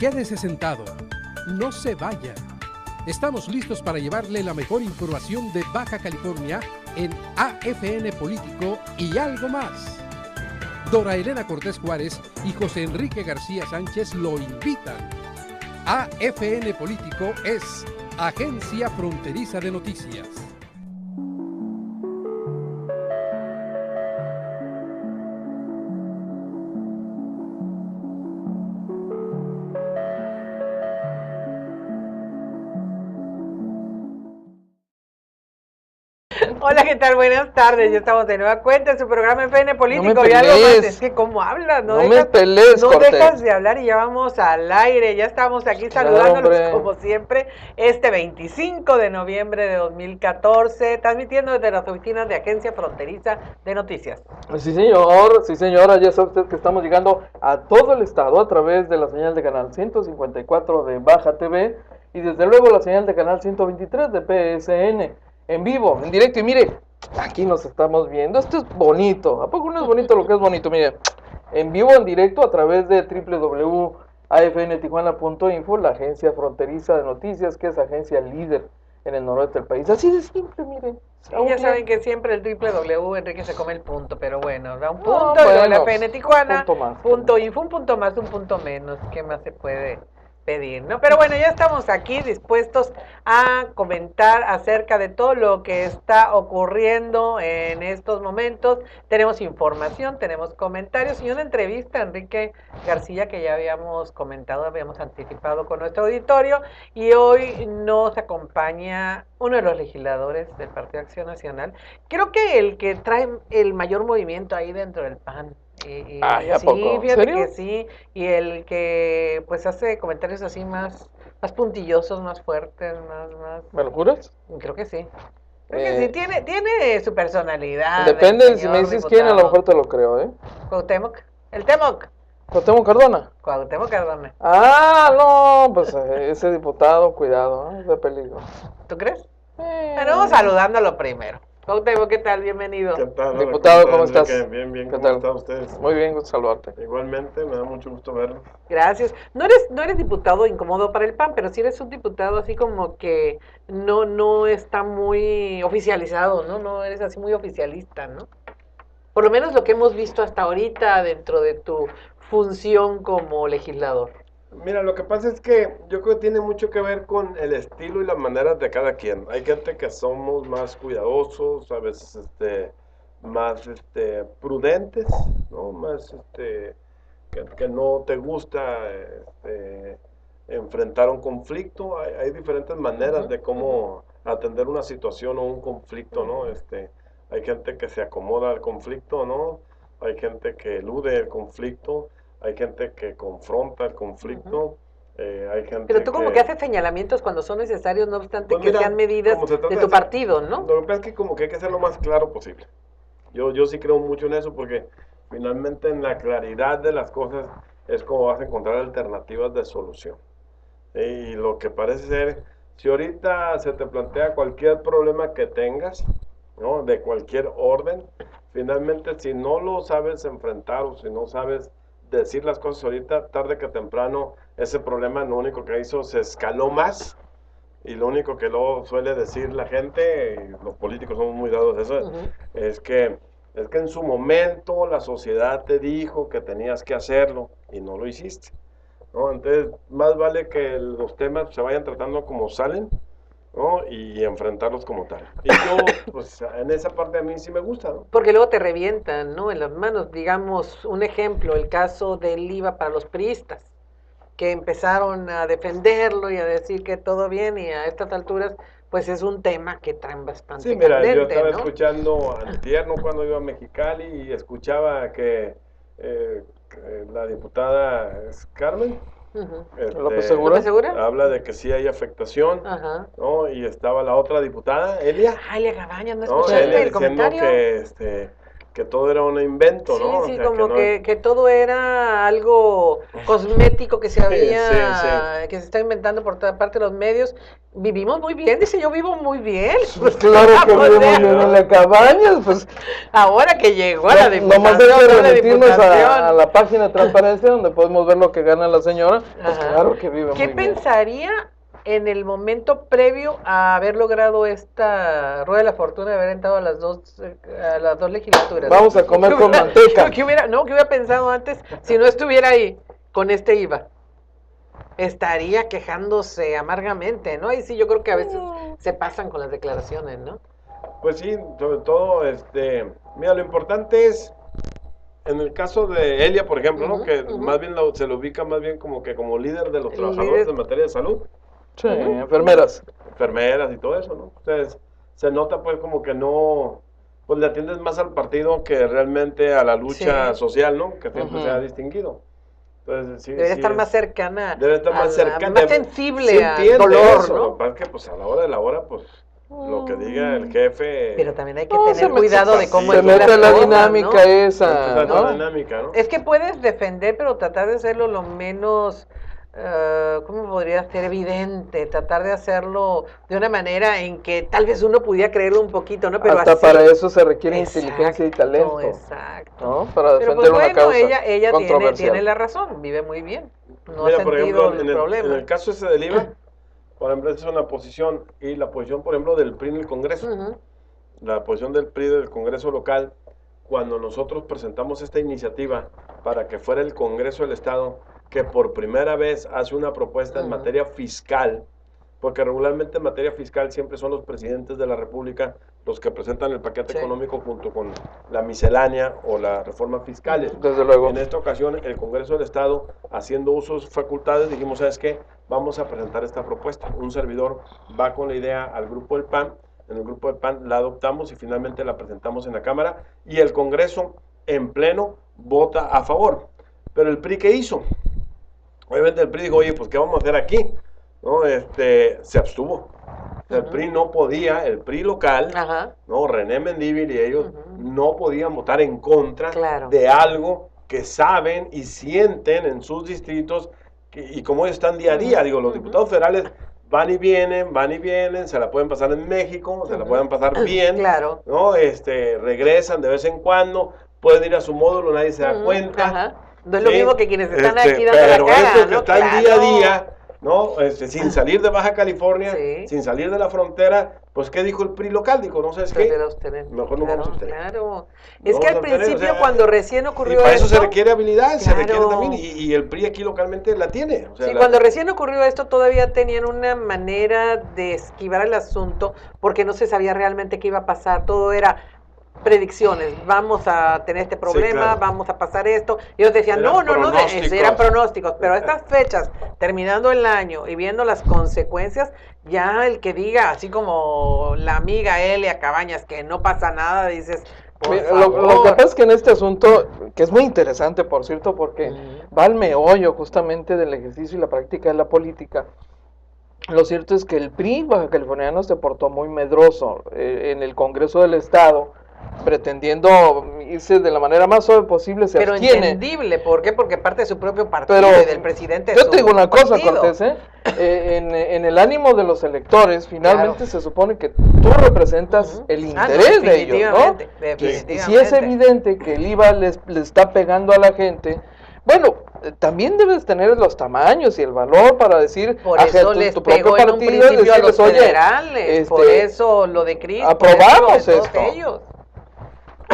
Quédese sentado, no se vaya. Estamos listos para llevarle la mejor información de Baja California en AFN Político y algo más. Dora Elena Cortés Juárez y José Enrique García Sánchez lo invitan. AFN Político es Agencia Fronteriza de Noticias. Hola, ¿qué tal? Buenas tardes. Ya estamos de nueva cuenta en su programa FN Político. No me y algo pelees. más. Es que, ¿cómo hablas? No me pelees, no Cortés. dejas de hablar y ya vamos al aire. Ya estamos aquí saludándolos como siempre. Este 25 de noviembre de 2014, transmitiendo desde las oficinas de Agencia Fronteriza de Noticias. Sí, señor. Sí, señora. Ya sabe usted que estamos llegando a todo el estado a través de la señal de canal 154 de Baja TV y desde luego la señal de canal 123 de PSN. En vivo, en directo, y mire, aquí nos estamos viendo, esto es bonito, ¿a poco no es bonito lo que es bonito? Mire, en vivo, en directo, a través de www.afntijuana.info, la agencia fronteriza de noticias, que es agencia líder en el noroeste del país, así de simple, mire. Y ya saben que siempre el www, Enrique se come el punto, pero bueno, da un punto, bueno, la AFN Tijuana, punto info, un punto más, un punto menos, ¿qué más se puede pedir, no? Pero bueno, ya estamos aquí dispuestos a comentar acerca de todo lo que está ocurriendo en estos momentos. Tenemos información, tenemos comentarios y una entrevista a Enrique García que ya habíamos comentado, habíamos anticipado con nuestro auditorio, y hoy nos acompaña uno de los legisladores del Partido Acción Nacional, creo que el que trae el mayor movimiento ahí dentro del PAN. ¿A Sí, poco? fíjate ¿Serio? que sí, y el que pues hace comentarios así más puntillosos, más fuertes, más. ¿Me lo juras? Creo que sí. Creo que sí, tiene su personalidad. Depende, si me dices quién, a lo mejor te lo creo, ¿eh? Cuauhtémoc, el Temoc. ¿Cuauhtémoc Cardona? Cuauhtémoc Cardona. Ah, no, pues ese diputado, cuidado, es de peligro. ¿Tú crees? Bueno, vamos saludándolo primero. Cuauhtémoc, ¿qué tal? Bienvenido. ¿Qué tal? Diputado, ¿cómo estás? Bien, ¿Qué ¿cómo tal? están ustedes? Muy bien, gusto saludarte. Igualmente, me da mucho gusto verlos. Gracias. No eres diputado incómodo para el PAN, pero sí eres un diputado así como que no está muy oficializado, ¿no? No eres así muy oficialista, ¿no? Por lo menos lo que hemos visto hasta ahorita dentro de tu función como legislador. Mira, lo que pasa es que yo creo que tiene mucho que ver con el estilo y las maneras de cada quien. Hay gente que somos más cuidadosos, a veces más prudentes, ¿no? Más que no te gusta enfrentar un conflicto. Hay diferentes maneras de cómo atender una situación o un conflicto, ¿no? Hay gente que se acomoda al conflicto, ¿no? Hay gente que elude el conflicto. Hay gente que confronta el conflicto, hay gente Pero tú como que haces señalamientos cuando son necesarios, no obstante pues mira, que sean medidas de tu partido, ¿no? Lo que pasa es que como que hay que ser lo más claro posible. Yo sí creo mucho en eso porque finalmente en la claridad de las cosas es como vas a encontrar alternativas de solución. Y lo que parece ser, si ahorita se te plantea cualquier problema que tengas, ¿no? De cualquier orden, finalmente si no lo sabes enfrentar o si no sabes decir las cosas ahorita, tarde que temprano, ese problema lo único que hizo se escaló más, y lo único que luego suele decir la gente, y los políticos somos muy dados a eso, es que en su momento la sociedad te dijo que tenías que hacerlo y no lo hiciste, ¿no? Entonces, más vale que los temas se vayan tratando como salen, ¿no? Y enfrentarlos como tal. Y yo, pues, en esa parte a mí sí me gusta, ¿no? Porque luego te revientan, ¿no? En las manos, digamos, un ejemplo, el caso del IVA para los priistas, que empezaron a defenderlo y a decir que todo bien, y a estas alturas, pues es un tema que traen bastante Sí, mira, candente, yo estaba ¿no? escuchando antier, ¿no? Cuando iba a Mexicali y escuchaba que la diputada es Carmen, ¿López Segura? ¿López Segura? habla de que sí hay afectación, ¿no? Y estaba la otra diputada, Elia. Elia Cabañas, ¿no ¿no? escuchaste Elia el diciendo comentario? que todo era un invento, Sí, ¿no? O sí, sea, como no- que todo era algo cosmético que se había, sí. que se está inventando por toda parte de los medios. Vivimos muy bien, dice, yo vivo muy bien. Pues claro que O vivimos sea, bien en la cabaña, pues ahora que llegó a la nomás hay diputación, que doble remitirnos a diputación. la página de transparencia donde podemos ver lo que gana la señora, pues Ajá. claro que vive ¿Qué muy bien. pensaría en el momento previo a haber logrado esta rueda de la fortuna de haber entrado a las dos legislaturas? Vamos a comer con manteca. ¿Qué hubiera pensado antes si no estuviera ahí con este IVA? Estaría quejándose amargamente, ¿no? Y sí, yo creo que a veces se pasan con las declaraciones, ¿no? Pues sí, sobre todo, mira, lo importante es, en el caso de Elia, por ejemplo, ¿no? Ujú, Que ujú. más bien se lo ubica más bien como que como líder de los El trabajadores líder. en materia de salud, Sí, enfermeras. enfermeras y todo eso, ¿no? Entonces, se nota pues como que no, pues le atiendes más al partido que realmente a la lucha Sí. social, ¿no? Que siempre Ujú. se ha distinguido. Entonces, sí, Debería sí estar es- más cercana, debe estar más cercana, más sensible sí al entiende dolor, eso, ¿no? lo que pasa es que pues a la hora de la hora, pues lo que diga el jefe, Pero también hay que No, tener cuidado de cómo se decir mete las la cosas, dinámica ¿no? esa, esa es la ¿no? dinámica, ¿no? Es que puedes defender, pero tratar de hacerlo lo menos, ¿cómo podría ser? Evidente, tratar de hacerlo de una manera en que tal vez uno pudiera creerlo un poquito, ¿no? Pero Hasta así. para eso se requiere inteligencia y talento, Exacto. ¿no? Para Pero defender pues una bueno, causa ella controversial. tiene la razón, vive muy bien, no Mira, ha por sentido ejemplo, el en problema. el caso ese del IVA, por ejemplo, esa es una posición, y la posición, por ejemplo, del PRI en el Congreso, Ujú. la posición del PRI del Congreso local, cuando nosotros presentamos esta iniciativa para que fuera el Congreso del Estado, que por primera vez hace una propuesta en Ujú. materia fiscal, porque regularmente en materia fiscal siempre son los presidentes de la República los que presentan el paquete Sí. económico junto con la miscelánea o las reformas fiscales. Desde luego. En esta ocasión, el Congreso del Estado, haciendo uso de sus facultades, dijimos, ¿sabes qué? Vamos a presentar esta propuesta. Un servidor va con la idea al grupo del PAN, en el grupo del PAN la adoptamos y finalmente la presentamos en la Cámara y el Congreso en pleno vota a favor. Pero el PRI, ¿qué hizo? Obviamente el PRI dijo, oye, pues ¿qué vamos a hacer aquí? ¿No? Se abstuvo. O sea, el PRI no podía, el PRI local, Ajá. ¿no? René Mendívil y ellos Ujú. no podían votar en contra Claro. de algo que saben y sienten en sus distritos y como ellos están día a día. Ujú, Digo, los ujú. diputados federales van y vienen, se la pueden pasar en México, se la Ujú. pueden pasar bien, Claro. ¿no? Regresan de vez en cuando, pueden ir a su módulo, nadie se da Ujú, cuenta. ajá. No es lo ¿sí? mismo que quienes están aquí dando Pero la cara, estos que ¿no? están Claro. día a día, ¿no? Sin salir de Baja California, Sí. sin salir de la frontera, pues ¿qué dijo el PRI local? Dijo, no sabes qué, Prefiero abstener. mejor no vamos a abstener. Claro. No Es que vamos al a abstener, principio, o sea, cuando recién Y ocurrió para eso esto, se requiere habilidad, se requiere claro. también, y el PRI aquí localmente la tiene. O sea, Sí, cuando recién ocurrió esto todavía tenían una manera de esquivar el asunto porque no se sabía realmente qué iba a pasar. Todo era predicciones, vamos a tener este problema, claro. vamos a pasar esto. Y ellos decían, Eran no, pronósticos. eran pronósticos, pero a estas fechas, terminando el año y viendo las consecuencias, ya el que diga, así como la amiga Elia Cabañas, que no pasa nada, dices, por Mira, favor. lo que pasa es que en este asunto, que es muy interesante, por cierto, porque Ujú. va al meollo justamente del ejercicio y la práctica de la política. Lo cierto es que el PRI baja californiano se portó muy medroso en el Congreso del Estado, pretendiendo irse de la manera más suave posible, se Pero abstiene. entendible, ¿por qué? Porque parte de su propio partido Pero y del presidente de yo su te digo una cosa, partido. Cortés, en el ánimo de los electores, finalmente Claro. se supone que tú representas Ujú. el No, interés de ellos, ¿no? definitivamente, Y definitivamente. si es evidente que el IVA le está pegando a la gente, bueno, también debes tener los tamaños y el valor para decir Por a eso tu- les tu propio pegó en un partido, principio a los decirles, oye, federales, por eso lo de Cris, aprobamos por eso lo de todos esto. ellos.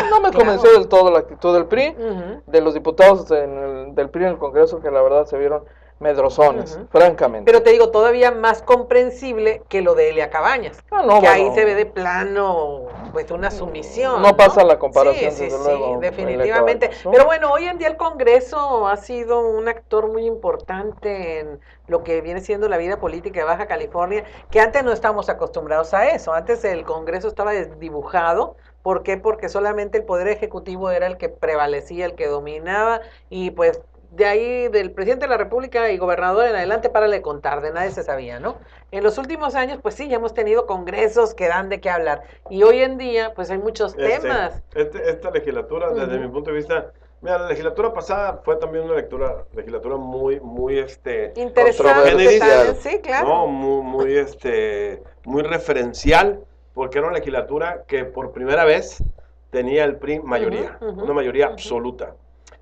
no me Claro. convenció del todo la actitud del PRI, Ujú. de los diputados del PRI en el Congreso, que la verdad se vieron medrosones, Ujú. francamente. Pero te digo, todavía más comprensible que lo de Elia Cabañas. Ah, no, que ahí bueno. se ve de plano, pues, una sumisión. No pasa la comparación, Sí, desde sí, luego, sí, definitivamente. Elia Cabañas, ¿no? Pero bueno, hoy en día el Congreso ha sido un actor muy importante en lo que viene siendo la vida política de Baja California, que antes no estábamos acostumbrados a eso. Antes el Congreso estaba desdibujado. ¿Por qué? Porque solamente el Poder Ejecutivo era el que prevalecía, el que dominaba, y pues de ahí del presidente de la República y gobernador en adelante, para de contar, de nadie se sabía, ¿no? En los últimos años, pues sí, ya hemos tenido congresos que dan de qué hablar. Y hoy en día, pues hay muchos temas. Esta legislatura, desde mi punto de vista, mira, la legislatura pasada fue también una legislatura muy, muy, interesante controversial. Sí, claro. ¿no? Muy referencial, porque era una legislatura que por primera vez tenía el PRI mayoría, una mayoría absoluta.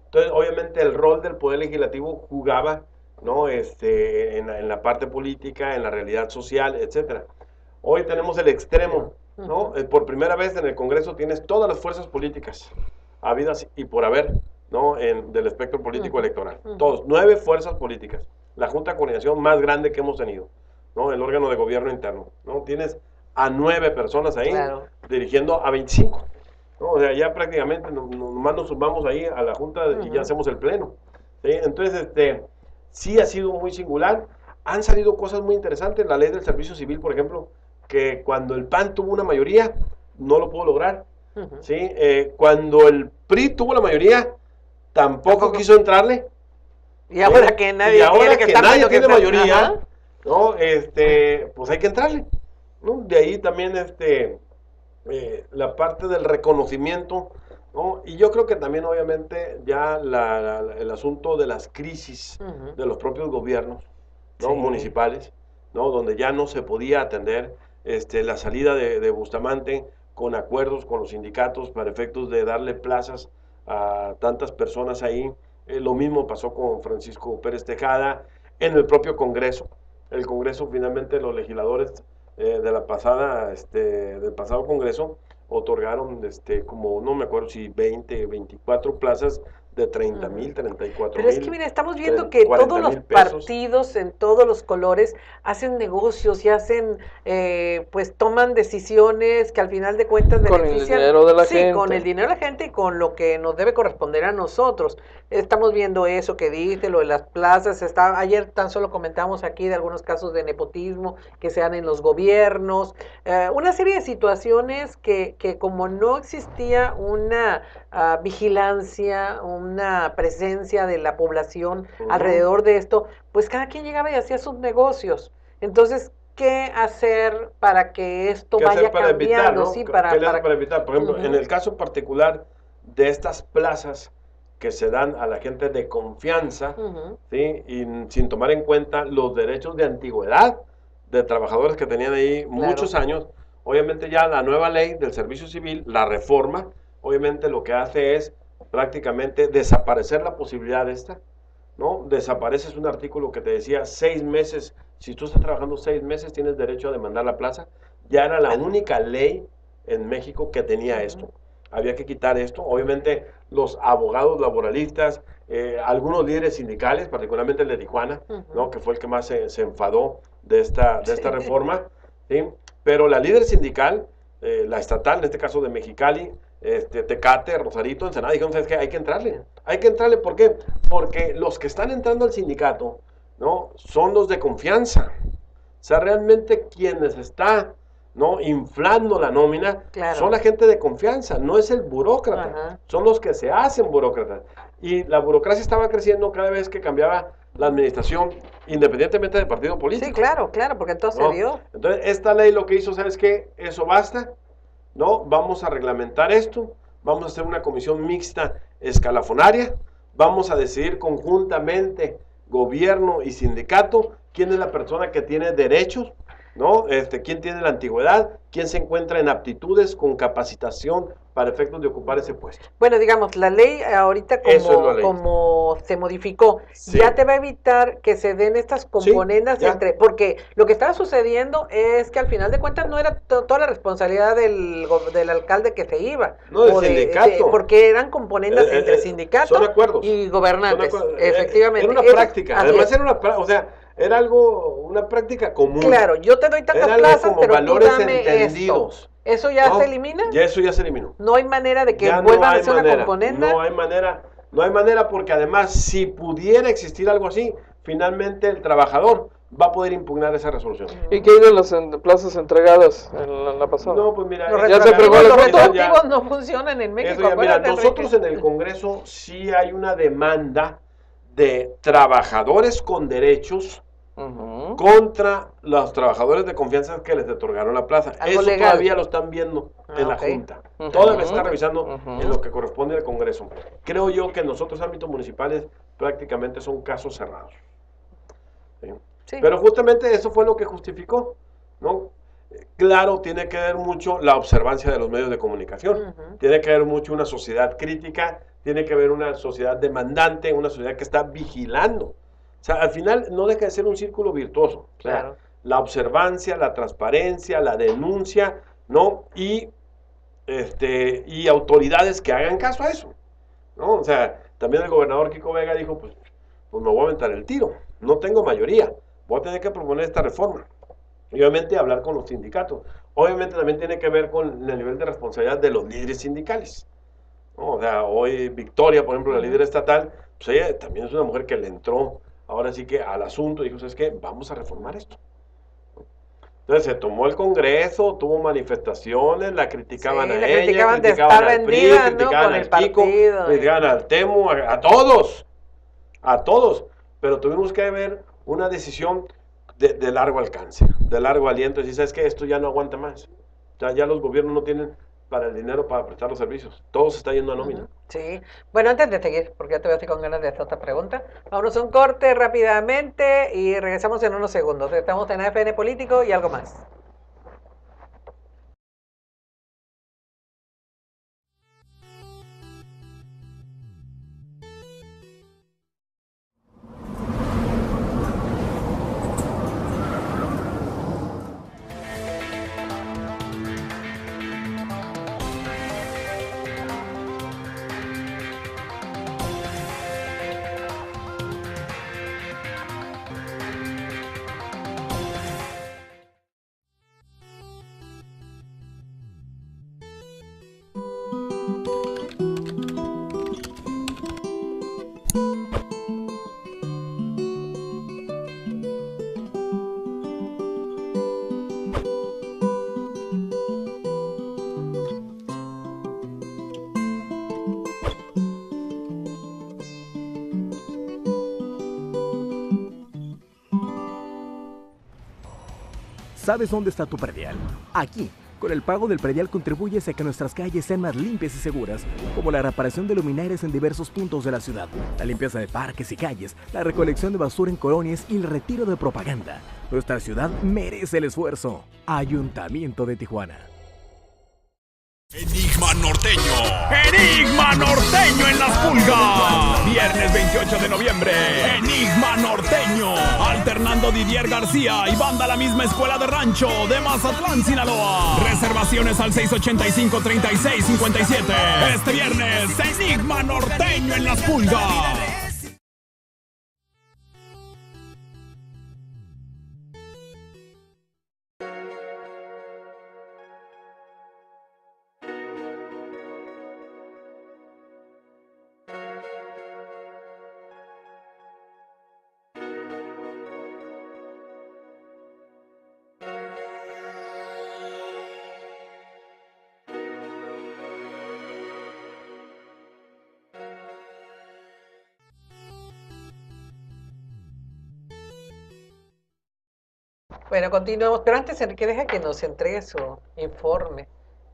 Entonces, obviamente, el rol del Poder Legislativo jugaba, ¿no? En la parte política, en la realidad social, etcétera. Hoy tenemos el extremo, ¿no? Por primera vez en el Congreso tienes todas las fuerzas políticas habidas y por haber, ¿no? Del espectro político electoral. Todos, 9 fuerzas políticas. La Junta de Coordinación más grande que hemos tenido, ¿no? El órgano de gobierno interno, ¿no? Tienes a 9 personas ahí, dirigiendo a 25. ¿No? O sea, ya prácticamente nomás nos sumamos ahí a la Junta y ya hacemos el pleno. ¿Sí? Entonces, sí ha sido muy singular. Han salido cosas muy interesantes. La ley del servicio civil, por ejemplo, que cuando el PAN tuvo una mayoría, no lo pudo lograr. ¿Sí? Cuando el PRI tuvo la mayoría, tampoco quiso entrarle. Y ahora que nadie, tiene mayoría, ¿no? Pues hay que entrarle, ¿no? De ahí también la parte del reconocimiento, ¿no? Y yo creo que también obviamente ya el asunto de las crisis de los propios gobiernos, ¿no? Municipales, ¿no? Donde ya no se podía atender la salida de Bustamante con acuerdos con los sindicatos para efectos de darle plazas a tantas personas ahí. Lo mismo pasó con Francisco Pérez Tejada en el propio Congreso. El Congreso, finalmente, los legisladores del pasado Congreso otorgaron como, no me acuerdo si 20, 24 plazas de 30,000, 34,000. Pero es que mira, estamos viendo que todos los partidos en todos los colores hacen negocios y hacen, pues toman decisiones que al final de cuentas benefician. Con el dinero de la gente. Sí, con el dinero de la gente y con lo que nos debe corresponder a nosotros. Estamos viendo eso que dice, lo de las plazas. Ayer tan solo comentamos aquí de algunos casos de nepotismo que se dan en los gobiernos. Una serie de situaciones que como no existía una vigilancia, una presencia de la población alrededor de esto, pues cada quien llegaba y hacía sus negocios. Entonces, ¿qué hacer para que esto vaya cambiando? Evitar, ¿no? Sí, ¿Qué hacer para evitar? Por ejemplo, en el caso particular de estas plazas que se dan a la gente de confianza, ¿sí? Y sin tomar en cuenta los derechos de antigüedad de trabajadores que tenían ahí muchos años, obviamente ya la nueva ley del servicio civil, la reforma, obviamente lo que hace es prácticamente desaparecer la posibilidad de esta, ¿no? Desapareces un artículo que te decía 6 meses, si tú estás trabajando 6 meses tienes derecho a demandar la plaza. Ya era la única ley en México que tenía esto. Había que quitar esto. Obviamente los abogados laboralistas, algunos líderes sindicales, particularmente el de Tijuana, ¿no? Que fue el que más se enfadó de esta reforma, ¿sí? Pero la líder sindical, la estatal, en este caso de Mexicali, Tecate, Rosarito, Ensenada, dijeron, ¿sabes qué? Hay que entrarle. Hay que entrarle, ¿por qué? Porque los que están entrando al sindicato, ¿no? Son los de confianza. O sea, realmente quienes están, ¿no? inflando la nómina, son la gente de confianza, no es el burócrata, son los que se hacen burócratas. Y la burocracia estaba creciendo cada vez que cambiaba la administración, independientemente del partido político. Sí, claro, porque entonces se dio. Entonces, esta ley lo que hizo, ¿sabes qué? Eso basta, ¿no? Vamos a reglamentar esto, vamos a hacer una comisión mixta escalafonaria, vamos a decidir conjuntamente, gobierno y sindicato, quién es la persona que tiene derechos, ¿no? Quién tiene la antigüedad, quién se encuentra en aptitudes con capacitación para efectos de ocupar ese puesto. Bueno, digamos, la ley ahorita como se modificó, ya te va a evitar que se den estas componendas porque lo que estaba sucediendo es que al final de cuentas no era toda la responsabilidad del alcalde que se iba. No, del sindicato. Porque eran componendas entre sindicato y gobernantes, efectivamente. Era una práctica, además era una práctica común. Claro, yo te doy tantas plazas, pero valores tú dame entendidos. Esto. ¿Eso ya se elimina? Ya eso ya se eliminó. No hay manera de que vuelvan a ser una componenda. No hay manera porque además si pudiera existir algo así, finalmente el trabajador va a poder impugnar esa resolución. ¿Y qué hay de las plazas entregadas en la pasada? No, pues mira, los retroactivos no funcionan en México. Mira, nosotros en el Congreso sí hay una demanda de trabajadores con derechos contra los trabajadores de confianza que les otorgaron la plaza. Eso legal. Todavía lo están viendo en la Junta. Todavía se está revisando en lo que corresponde al Congreso. Creo yo que en los otros ámbitos municipales prácticamente son casos cerrados. ¿Sí? Sí. Pero justamente eso fue lo que justificó, ¿no? Claro, tiene que ver mucho la observancia de los medios de comunicación, tiene que ver mucho una sociedad crítica, tiene que ver una sociedad demandante, una sociedad que está vigilando. O sea, al final no deja de ser un círculo virtuoso. O sea, claro. La observancia, la transparencia, la denuncia, ¿no? Y autoridades que hagan caso a eso, ¿no? O sea, también el gobernador Kiko Vega dijo, pues me voy a aventar el tiro, no tengo mayoría, voy a tener que proponer esta reforma. Y obviamente hablar con los sindicatos. Obviamente también tiene que ver con el nivel de responsabilidad de los líderes sindicales, ¿no? O sea, hoy Victoria, por ejemplo, la líder estatal, pues ella también es una mujer que le entró ahora sí que al asunto, dijo, ¿sabes qué? Vamos a reformar esto. Entonces se tomó el Congreso, tuvo manifestaciones, la criticaban a ella, criticaban de estar vendida, criticaban al Kiko, criticaban al Temo, a todos, pero tuvimos que ver una decisión de largo alcance, de largo aliento, y ¿sabes qué? Esto ya no aguanta más, ya los gobiernos no tienen para el dinero para prestar los servicios, todo se está yendo a nómina. Sí, bueno, antes de seguir, porque ya te voy a hacer con ganas de hacer otra pregunta, vámonos a un corte rápidamente y regresamos en unos segundos. Estamos en AFN Político y algo más. ¿Sabes dónde está tu predial? Aquí. Con el pago del predial contribuyes a que nuestras calles sean más limpias y seguras, como la reparación de luminarias en diversos puntos de la ciudad, la limpieza de parques y calles, la recolección de basura en colonias y el retiro de propaganda. Nuestra ciudad merece el esfuerzo. Ayuntamiento de Tijuana. Enigma Norteño. Enigma Norteño en Las Pulgas. Viernes 28 de noviembre. Enigma Norteño. Alternando Didier García y banda La Misma Escuela de Rancho de Mazatlán, Sinaloa. Reservaciones al 685-3657. Este viernes, Enigma Norteño en Las Pulgas. Bueno, continuamos, pero antes Enrique deja que nos entregue su informe.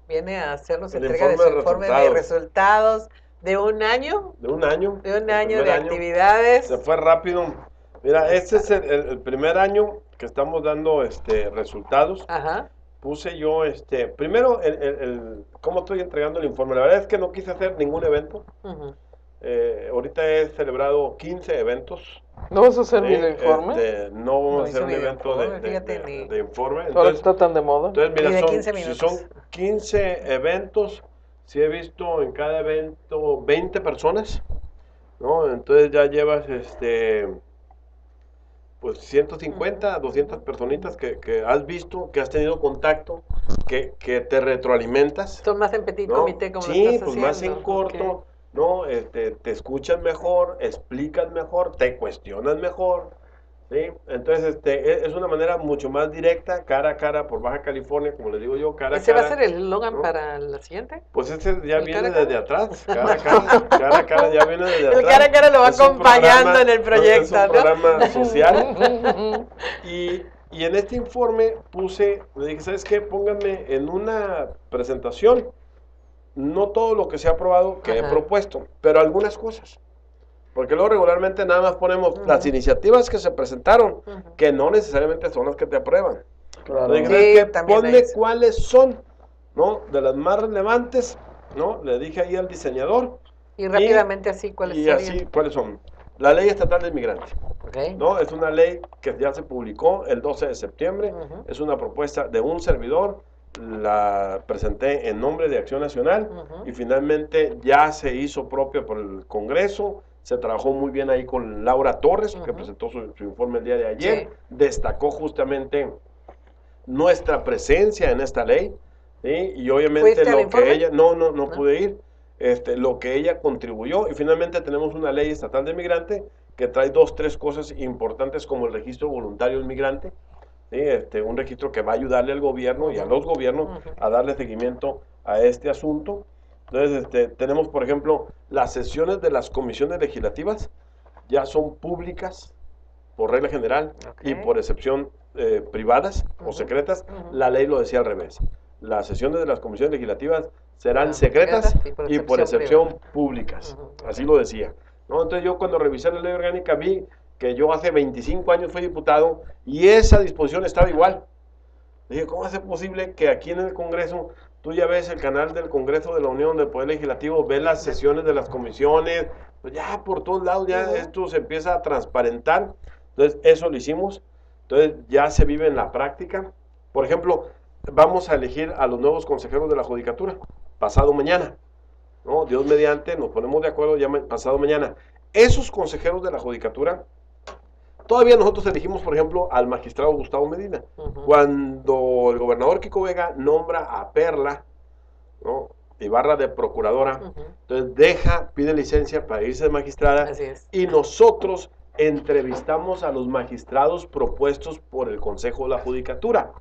Viene a hacernos entrega de su informe de resultados de un año. De un año. De un año de actividades. Se fue rápido. Mira, este es el primer año que estamos dando resultados. Ajá. Puse yo, primero, cómo estoy entregando el informe. La verdad es que no quise hacer ningún evento. Ahorita he celebrado 15 eventos. ¿No vas a hacer mi informe? No vamos a hacer un evento de informe. Ahora está tan de moda. Entonces, mira, si son 15 eventos, si he visto en cada evento 20 personas, ¿no? Entonces ya llevas, pues 150, 200 personitas que has visto, que has tenido contacto, que te retroalimentas. Son más en petit comité, como sí, lo estás pues haciendo. Más en corto. Okay. ¿No? Te escuchan mejor, explicas mejor, te cuestionas mejor, ¿sí? Entonces, es una manera mucho más directa, cara a cara por Baja California, como les digo yo, cara a ¿Ese cara. va a ser el eslogan ¿no? para la siguiente? Pues ese ya ¿El viene cara a cara? desde atrás, cara a cara, cara a cara ya viene desde atrás. El cara a cara lo va Es un acompañando programa- en el proyecto, Es un ¿no? programa social. Y en este informe le dije, ¿sabes qué? Pónganme en una presentación, no todo lo que se ha aprobado que he Ajá. propuesto, pero algunas cosas. Porque luego regularmente nada más ponemos las iniciativas que se presentaron, que no necesariamente son las que te aprueban. Claro. Le dije, Sí, ¿sabes qué? también Ponme hay eso. cuáles son, ¿no? De las más relevantes, ¿no? Le dije ahí al diseñador. Y rápidamente así, ¿cuáles Y serían? así, ¿cuáles son? La Ley Estatal del Migrante, Ok. ¿no? Es una ley que ya se publicó el 12 de septiembre. Ujú. Es una propuesta de un servidor. La presenté en nombre de Acción Nacional Ujú. y finalmente ya se hizo propia por el Congreso. Se trabajó muy bien ahí con Laura Torres, que Ujú. presentó su informe el día de ayer. Sí. Destacó justamente nuestra presencia en esta ley, ¿sí? Y obviamente ¿Fuiste al lo informe? que ella, no pude ir, lo que ella contribuyó, y finalmente tenemos una ley estatal de migrante que trae 3 cosas importantes como el registro voluntario del migrante, ¿sí? Un registro que va a ayudarle al gobierno y a los gobiernos a darle seguimiento a este asunto. Entonces, tenemos, por ejemplo, las sesiones de las comisiones legislativas ya son públicas por regla general y Ok. por excepción privadas o secretas. La ley lo decía al revés. Las sesiones de las comisiones legislativas serán secretas y por excepción públicas. Así lo decía, ¿no? Entonces yo cuando revisé la ley orgánica vi que yo hace 25 años fui diputado y esa disposición estaba igual. Dije, ¿cómo es posible que aquí en el Congreso tú ya ves el canal del Congreso de la Unión del Poder Legislativo, ves las sesiones de las comisiones, pues ya por todos lados ya esto se empieza a transparentar? Entonces eso lo hicimos, entonces ya se vive en la práctica. Por ejemplo, vamos a elegir a los nuevos consejeros de la Judicatura pasado mañana, ¿no? Dios mediante, nos ponemos de acuerdo ya pasado mañana. Esos consejeros de la Judicatura, todavía nosotros elegimos, por ejemplo, al magistrado Gustavo Medina. Cuando el gobernador Kiko Vega nombra a Perla, ¿no? Ibarra de procuradora, entonces pide licencia para irse de magistrada. Así es. Y nosotros entrevistamos a los magistrados propuestos por el Consejo de la Judicatura.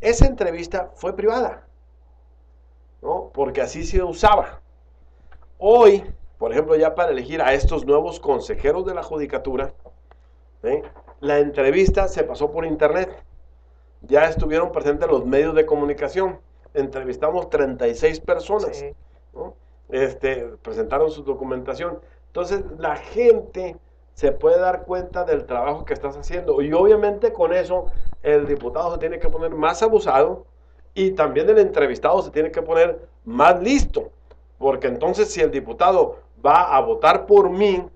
Esa entrevista fue privada, ¿no? Porque así se usaba. Hoy, por ejemplo, ya para elegir a estos nuevos consejeros de la Judicatura, ¿sí? La entrevista se pasó por internet. Ya estuvieron presentes los medios de comunicación. Entrevistamos 36 personas, Sí. ¿no? Presentaron su documentación. Entonces, la gente se puede dar cuenta del trabajo que estás haciendo. Y obviamente con eso, el diputado se tiene que poner más abusado y también el entrevistado se tiene que poner más listo. Porque entonces, si el diputado va a votar por mí,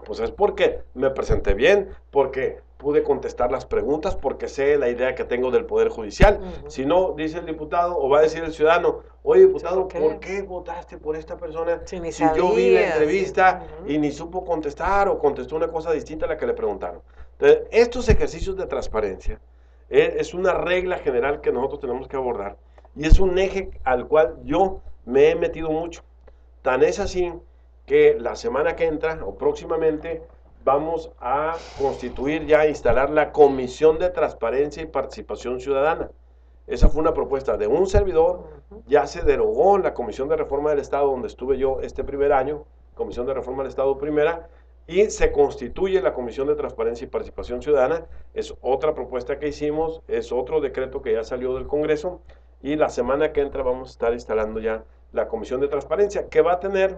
pues es porque me presenté bien, porque pude contestar las preguntas, porque sé la idea que tengo del Poder Judicial. Si no, dice el diputado, o va a decir el ciudadano, oye, diputado, Sí, ¿por qué votaste por esta persona? Sí, ni Si yo vi la sabía, entrevista sí. y ni supo contestar, o contestó una cosa distinta a la que le preguntaron. Entonces, estos ejercicios de transparencia es una regla general que nosotros tenemos que abordar, y es un eje al cual yo me he metido mucho. Tan es así que la semana que entra o próximamente vamos a constituir ya, instalar la Comisión de Transparencia y Participación Ciudadana. Esa fue una propuesta de un servidor, ya se derogó la Comisión de Reforma del Estado, donde estuve yo este primer año, Comisión de Reforma del Estado primera, y se constituye la Comisión de Transparencia y Participación Ciudadana. Es otra propuesta que hicimos, es otro decreto que ya salió del Congreso, y la semana que entra vamos a estar instalando ya la Comisión de Transparencia, que va a tener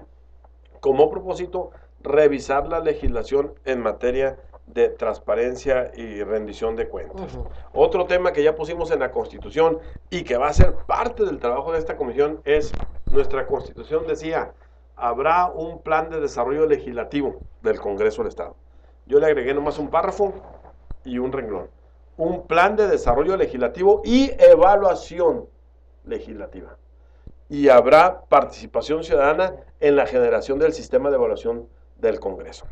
como propósito revisar la legislación en materia de transparencia y rendición de cuentas. Otro tema que ya pusimos en la Constitución y que va a ser parte del trabajo de esta comisión es, nuestra Constitución decía, habrá un plan de desarrollo legislativo del Congreso del Estado. Yo le agregué nomás un párrafo y un renglón. Un plan de desarrollo legislativo y evaluación legislativa. Y habrá participación ciudadana en la generación del sistema de evaluación del Congreso.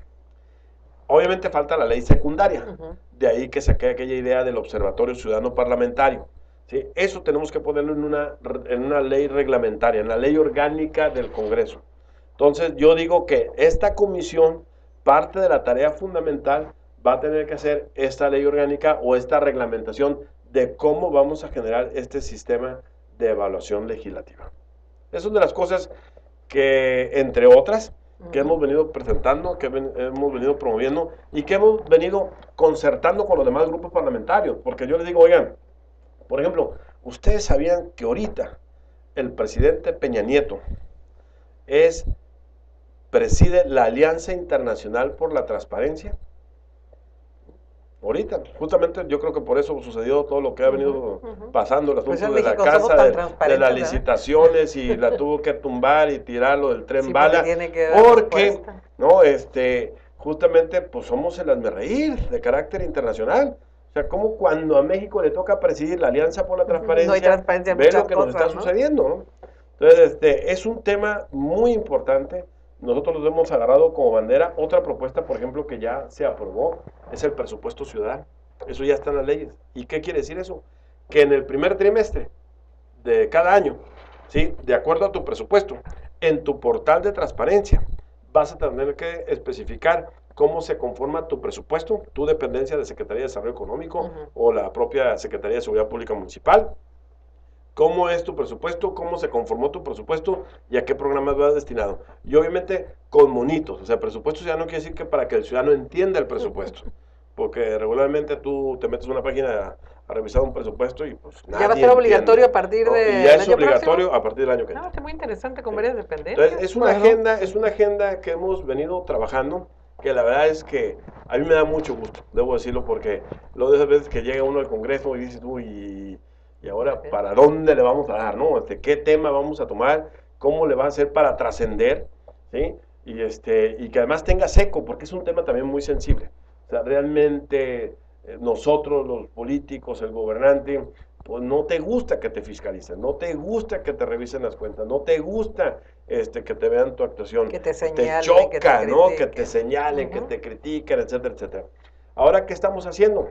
Obviamente falta la ley secundaria, de ahí que saqué aquella idea del Observatorio Ciudadano Parlamentario, ¿sí? Eso tenemos que ponerlo en una ley reglamentaria, en la ley orgánica del Congreso. Entonces yo digo que esta comisión, parte de la tarea fundamental va a tener que hacer esta ley orgánica o esta reglamentación de cómo vamos a generar este sistema de evaluación legislativa. Esas son de las cosas que, entre otras, que hemos venido presentando, que hemos venido promoviendo y que hemos venido concertando con los demás grupos parlamentarios. Porque yo les digo, oigan, por ejemplo, ustedes sabían que ahorita el presidente Peña Nieto preside la Alianza Internacional por la Transparencia. Ahorita, justamente yo creo que por eso sucedió todo lo que ha venido pasando, el asunto de la casa, de las licitaciones, y la tuvo que tumbar y tirarlo del tren bala, porque no, justamente pues somos el hazmerreír de carácter internacional. O sea, como cuando a México le toca presidir la Alianza por la Transparencia, no hay transparencia, ve lo que nos está sucediendo, ¿no? Entonces, es un tema muy importante. Nosotros nos hemos agarrado como bandera. Otra propuesta, por ejemplo, que ya se aprobó, es el presupuesto ciudadano. Eso ya está en las leyes. ¿Y qué quiere decir eso? Que en el primer trimestre de cada año, ¿sí?, de acuerdo a tu presupuesto, en tu portal de transparencia, vas a tener que especificar cómo se conforma tu presupuesto, tu dependencia de Secretaría de Desarrollo Económico o la propia Secretaría de Seguridad Pública Municipal. ¿Cómo es tu presupuesto? ¿Cómo se conformó tu presupuesto? ¿Y a qué programas va destinado? Y obviamente con monitos. O sea, presupuesto ya no quiere decir que para que el ciudadano entienda el presupuesto. Porque regularmente tú te metes en una página a revisar un presupuesto y pues nadie ya va a ser obligatorio a partir de y ya es obligatorio próximo a partir del año que viene. No, está muy interesante con varias dependencias. Entonces, es una agenda que hemos venido trabajando, que la verdad es que a mí me da mucho gusto, debo decirlo, porque lo de esas veces que llega uno al Congreso y dices, uy, y ahora, ¿para dónde le vamos a dar, no? ¿Qué tema vamos a tomar? ¿Cómo le va a hacer para trascender? ¿Sí? Y que además tenga seco, porque es un tema también muy sensible. O sea, realmente nosotros, los políticos, el gobernante, pues no te gusta que te fiscalicen, no te gusta que te revisen las cuentas, no te gusta que te vean tu actuación. Que te señalen, te choca, que te ¿no? Que te señalen, que te critiquen, etcétera, etcétera. Ahora, ¿qué estamos haciendo?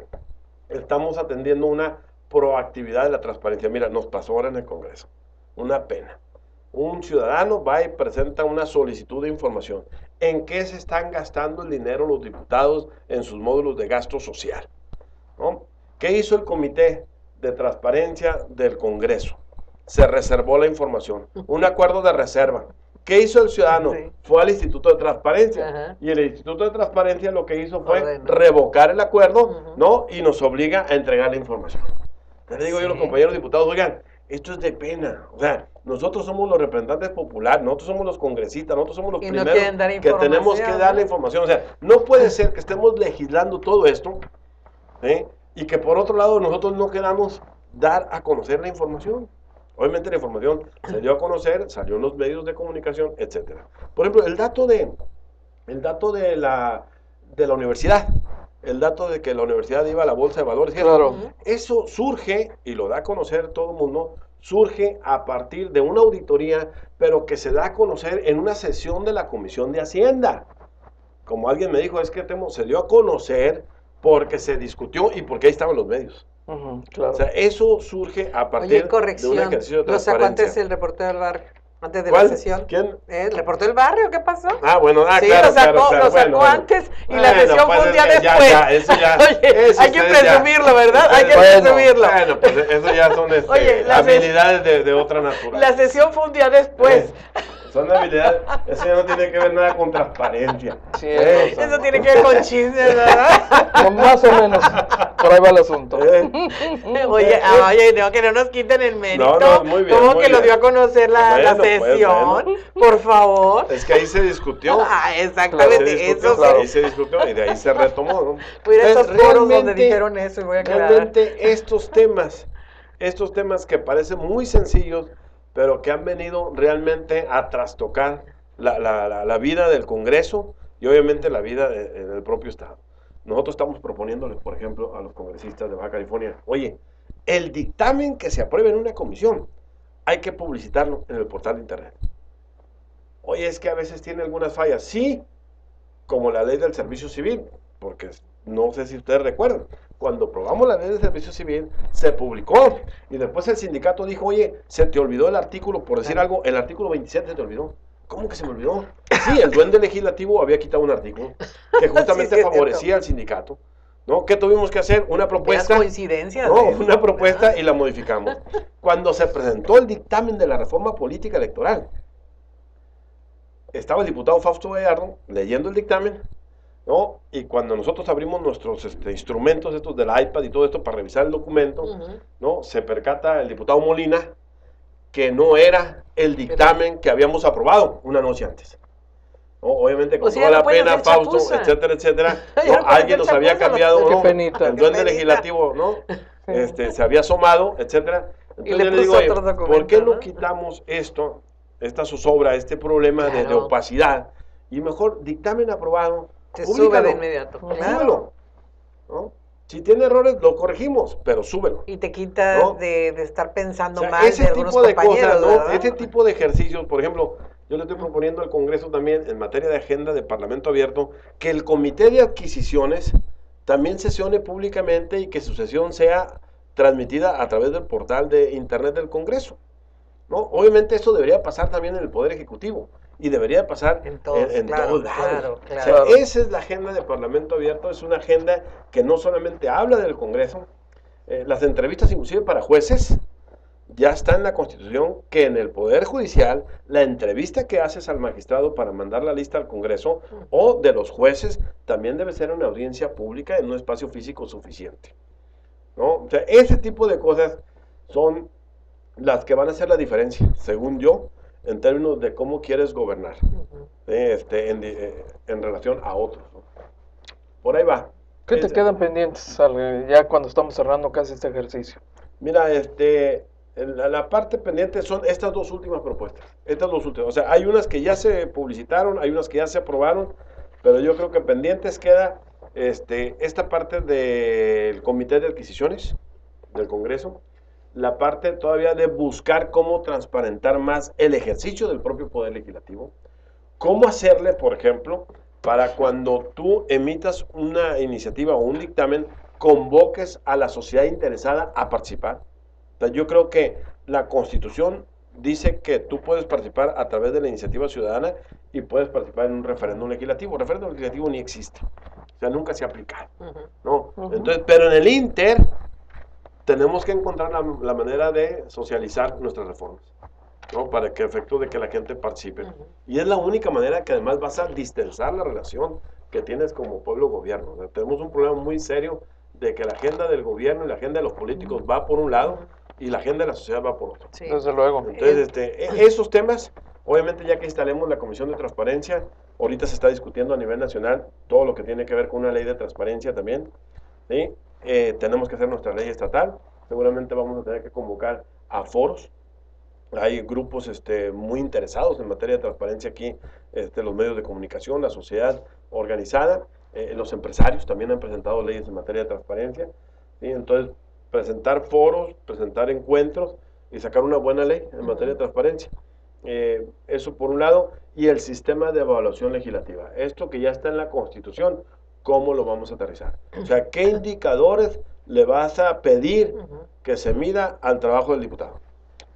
Estamos atendiendo una proactividad de la transparencia. Mira, nos pasó ahora en el Congreso, una pena. Un ciudadano va y presenta una solicitud de información. ¿En qué se están gastando el dinero los diputados en sus módulos de gasto social? ¿No? ¿Qué hizo el Comité de Transparencia del Congreso? Se reservó la información, un acuerdo de reserva. ¿Qué hizo el ciudadano? Sí. Fue al Instituto de Transparencia. Y el Instituto de Transparencia lo que hizo fue revocar el acuerdo, ¿no? Y nos obliga a entregar la información. Les digo yo a los compañeros diputados, oigan, esto es de pena. O sea, nosotros somos los representantes populares, nosotros somos los congresistas, nosotros somos los primeros que tenemos que dar la información. O sea, no puede ser que estemos legislando todo esto, y que por otro lado nosotros no queramos dar a conocer la información. Obviamente la información se dio a conocer, salió en los medios de comunicación, etcétera. Por ejemplo, el dato de la universidad, el dato de que la universidad iba a la bolsa de valores, claro, eso surge, y lo da a conocer todo el mundo, surge a partir de una auditoría, pero que se da a conocer en una sesión de la Comisión de Hacienda. Como alguien me dijo, es que se dio a conocer porque se discutió y porque ahí estaban los medios. Claro. O sea, eso surge a partir de un ejercicio de transparencia. ¿Lo sacó antes el reportero del barrio? Antes de la sesión. ¿Quién? ¿El reportero del barrio? ¿Qué pasó? Ah, bueno, sí, claro, lo sacó antes y la sesión fue un día después. Eso ya, oye, hay que presumirlo, ¿verdad? Hay que presumirlo. Bueno, pues eso ya son habilidades de otra naturaleza. La sesión fue un día después. Son habilidades, eso ya no tiene que ver nada con transparencia. Sí, eso tiene que ver con chismes, ¿verdad? Más o menos, por ahí va el asunto. Oye, no, que no nos quiten el mérito. No, muy bien. ¿Cómo que lo dio a conocer la sesión? Pues, por favor. Es que ahí se discutió. Exactamente. Ahí se discutió y de ahí se retomó, ¿no? Voy a ir a estos foros donde dijeron eso y voy a aclarar. Realmente estos temas que parecen muy sencillos, pero que han venido realmente a trastocar la vida del Congreso y obviamente la vida del propio Estado. Nosotros estamos proponiéndoles, por ejemplo, a los congresistas de Baja California, oye, el dictamen que se apruebe en una comisión, hay que publicitarlo en el portal de internet. Oye, es que a veces tiene algunas fallas, sí, como la ley del servicio civil, porque no sé si ustedes recuerdan, cuando aprobamos la ley de servicio civil, se publicó, y después el sindicato dijo, oye, se te olvidó el artículo, por decir algo, el artículo 27 se te olvidó. ¿Cómo que se me olvidó? sí, el duende legislativo había quitado un artículo que justamente Sí, sí, es favorecía al sindicato, ¿no? ¿Qué tuvimos que hacer? Una Las propuesta, coincidencias. ¿no? ¿eh? Una propuesta y la modificamos. Cuando se presentó el dictamen de la reforma política electoral, estaba el diputado Fausto Gallardo leyendo el dictamen, ¿no? Y cuando nosotros abrimos nuestros instrumentos estos del iPad y todo esto para revisar el documento, ¿no? Se percata el diputado Molina que no era el dictamen que habíamos aprobado una noche antes. ¿No? Obviamente con O sea, toda no la pueden pena, hacer Fausto, chapuza. etcétera, etcétera, Ya ¿no? no pueden Alguien nos hacer había chapuza, cambiado, Qué ¿no? penita. El duende Qué penita. legislativo, ¿no? Se había asomado, etcétera. Y Entonces le yo le digo, puso oye, otro documento, ¿por qué no ¿no? quitamos esta zozobra, este problema de Claro. opacidad? Y mejor dictamen aprobado, Se sube públicalo, de inmediato. Claro. súbelo, ¿no? Si tiene errores, lo corregimos, pero súbelo. Y te quitas ¿No? de estar pensando O sea, mal ese de algunos tipo de compañeros, cosas, ¿no? ¿verdad? Ese tipo de ejercicios, por ejemplo, yo le estoy proponiendo al Congreso también, en materia de agenda de Parlamento Abierto, que el Comité de Adquisiciones también sesione públicamente y que su sesión sea transmitida a través del portal de Internet del Congreso, ¿no? Obviamente esto debería pasar también en el Poder Ejecutivo y debería pasar En todos, en claro, todos lados. claro. O sea, esa es la agenda de Parlamento Abierto, es una agenda que no solamente habla del Congreso, las entrevistas inclusive para jueces, ya está en la Constitución que en el Poder Judicial la entrevista que haces al magistrado para mandar la lista al Congreso o de los jueces también debe ser una audiencia pública en un espacio físico suficiente, ¿no? O sea, ese tipo de cosas son las que van a hacer la diferencia, según yo, en términos de cómo quieres gobernar, en relación a otros, ¿no? Por ahí va. ¿Qué te quedan pendientes ya cuando estamos cerrando casi este ejercicio? Mira, la parte pendiente son estas dos últimas propuestas. Estas dos últimas. O sea, hay unas que ya se publicitaron, hay unas que ya se aprobaron, pero yo creo que pendientes queda esta parte del Comité de Adquisiciones del Congreso, la parte todavía de buscar cómo transparentar más el ejercicio del propio Poder Legislativo, cómo hacerle, por ejemplo, para cuando tú emitas una iniciativa o un dictamen, convoques a la sociedad interesada a participar. O sea, yo creo que la Constitución dice que tú puedes participar a través de la iniciativa ciudadana y puedes participar en un referéndum legislativo. El referéndum legislativo ni existe, o sea, nunca se ha aplicado, ¿no? Entonces, pero en el Inter tenemos que encontrar la manera de socializar nuestras reformas, ¿no? Para que efecto de que la gente participe. Y es la única manera que además vas a distensar la relación que tienes como pueblo-gobierno. O sea, tenemos un problema muy serio de que la agenda del gobierno y la agenda de los políticos va por un lado y la agenda de la sociedad va por otro. Sí. Desde luego. Entonces, esos temas, obviamente ya que instalemos la Comisión de Transparencia, ahorita se está discutiendo a nivel nacional todo lo que tiene que ver con una ley de transparencia también, ¿sí? Tenemos que hacer nuestra ley estatal, seguramente vamos a tener que convocar a foros. Hay grupos muy interesados en materia de transparencia aquí, los medios de comunicación, la sociedad organizada, los empresarios también han presentado leyes en materia de transparencia, ¿sí? Entonces, presentar foros, presentar encuentros y sacar una buena ley en materia de transparencia. Eso por un lado, y el sistema de evaluación legislativa. Esto que ya está en la Constitución, ¿cómo lo vamos a aterrizar? O sea, ¿qué indicadores le vas a pedir que se mida al trabajo del diputado?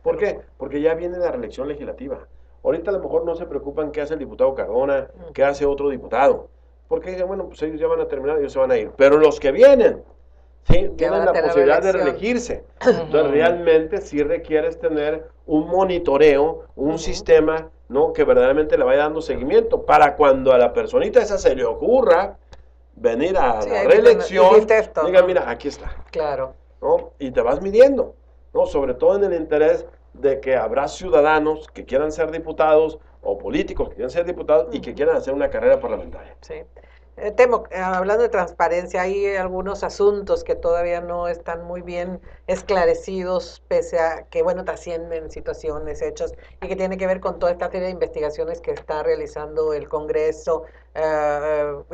¿Por qué? Porque ya viene la reelección legislativa. Ahorita a lo mejor no se preocupan qué hace el diputado Cardona, qué hace otro diputado. Porque dicen, bueno, pues ellos ya van a terminar, ellos se van a ir. Pero los que vienen, ¿sí? Tienen la posibilidad de reelegirse. Entonces, realmente sí requieres tener un monitoreo, un sistema, ¿no? Que verdaderamente le vaya dando seguimiento para cuando a la personita esa se le ocurra venir a la reelección, diga, mira, aquí está. Claro. ¿No? Y te vas midiendo, ¿no? Sobre todo en el interés de que habrá ciudadanos que quieran ser diputados o políticos que quieran ser diputados y que quieran hacer una carrera parlamentaria. Sí. Temo, hablando de transparencia, hay algunos asuntos que todavía no están muy bien esclarecidos, pese a que, bueno, trascienden situaciones, hechos, y que tiene que ver con toda esta serie de investigaciones que está realizando el Congreso,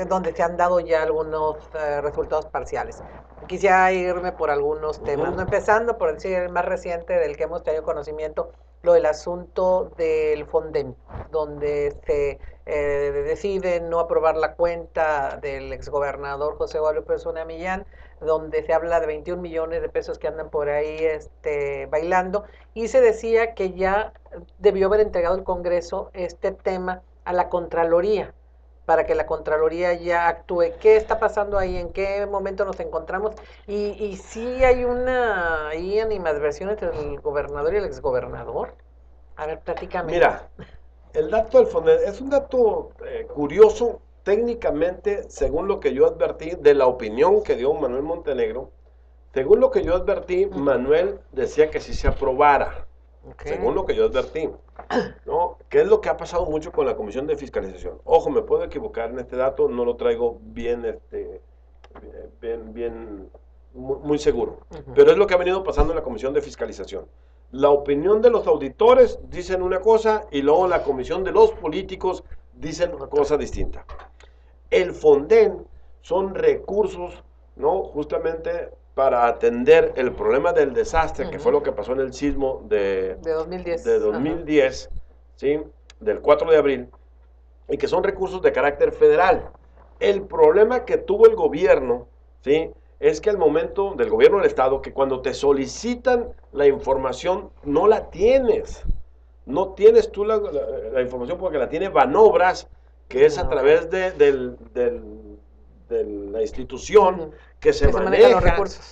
donde se han dado ya algunos resultados parciales. Quisiera irme por algunos temas, ¿no? Empezando por decir el más reciente del que hemos tenido conocimiento, lo del asunto del Fonden, donde se decide no aprobar la cuenta del exgobernador José Guadalupe Osuna Millán, donde se habla de 21 millones de pesos que andan por ahí bailando, y se decía que ya debió haber entregado el Congreso este tema a la Contraloría, para que la Contraloría ya actúe. ¿Qué está pasando ahí? ¿En qué momento nos encontramos? Y sí hay una ahí animadversión entre el gobernador y el exgobernador. A ver, platícame. Mira, el dato del Fonden es un dato curioso, técnicamente, según lo que yo advertí de la opinión que dio Manuel Montenegro. Según lo que yo advertí, Manuel decía que si se aprobara, según lo que yo advertí, ¿no? ¿Qué es lo que ha pasado mucho con la Comisión de Fiscalización? Ojo, me puedo equivocar en este dato, no lo traigo bien, muy seguro, pero es lo que ha venido pasando en la Comisión de Fiscalización. La opinión de los auditores dicen una cosa y luego la comisión de los políticos dicen cosa distinta. El Fonden son recursos, ¿no? Justamente para atender el problema del desastre, que fue lo que pasó en el sismo de 2010, de 2010, ¿sí? Del 4 de abril, y que son recursos de carácter federal. El problema que tuvo el gobierno, ¿sí? Es que al momento del gobierno del estado, que cuando te solicitan la información, no la tienes. No tienes tú la información porque la tiene Banobras, que es a través de la institución que se maneja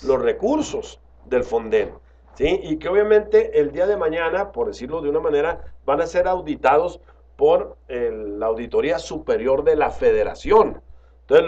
los recursos del Fonden, ¿sí? Y que obviamente el día de mañana, por decirlo de una manera, van a ser auditados por la Auditoría Superior de la Federación. Entonces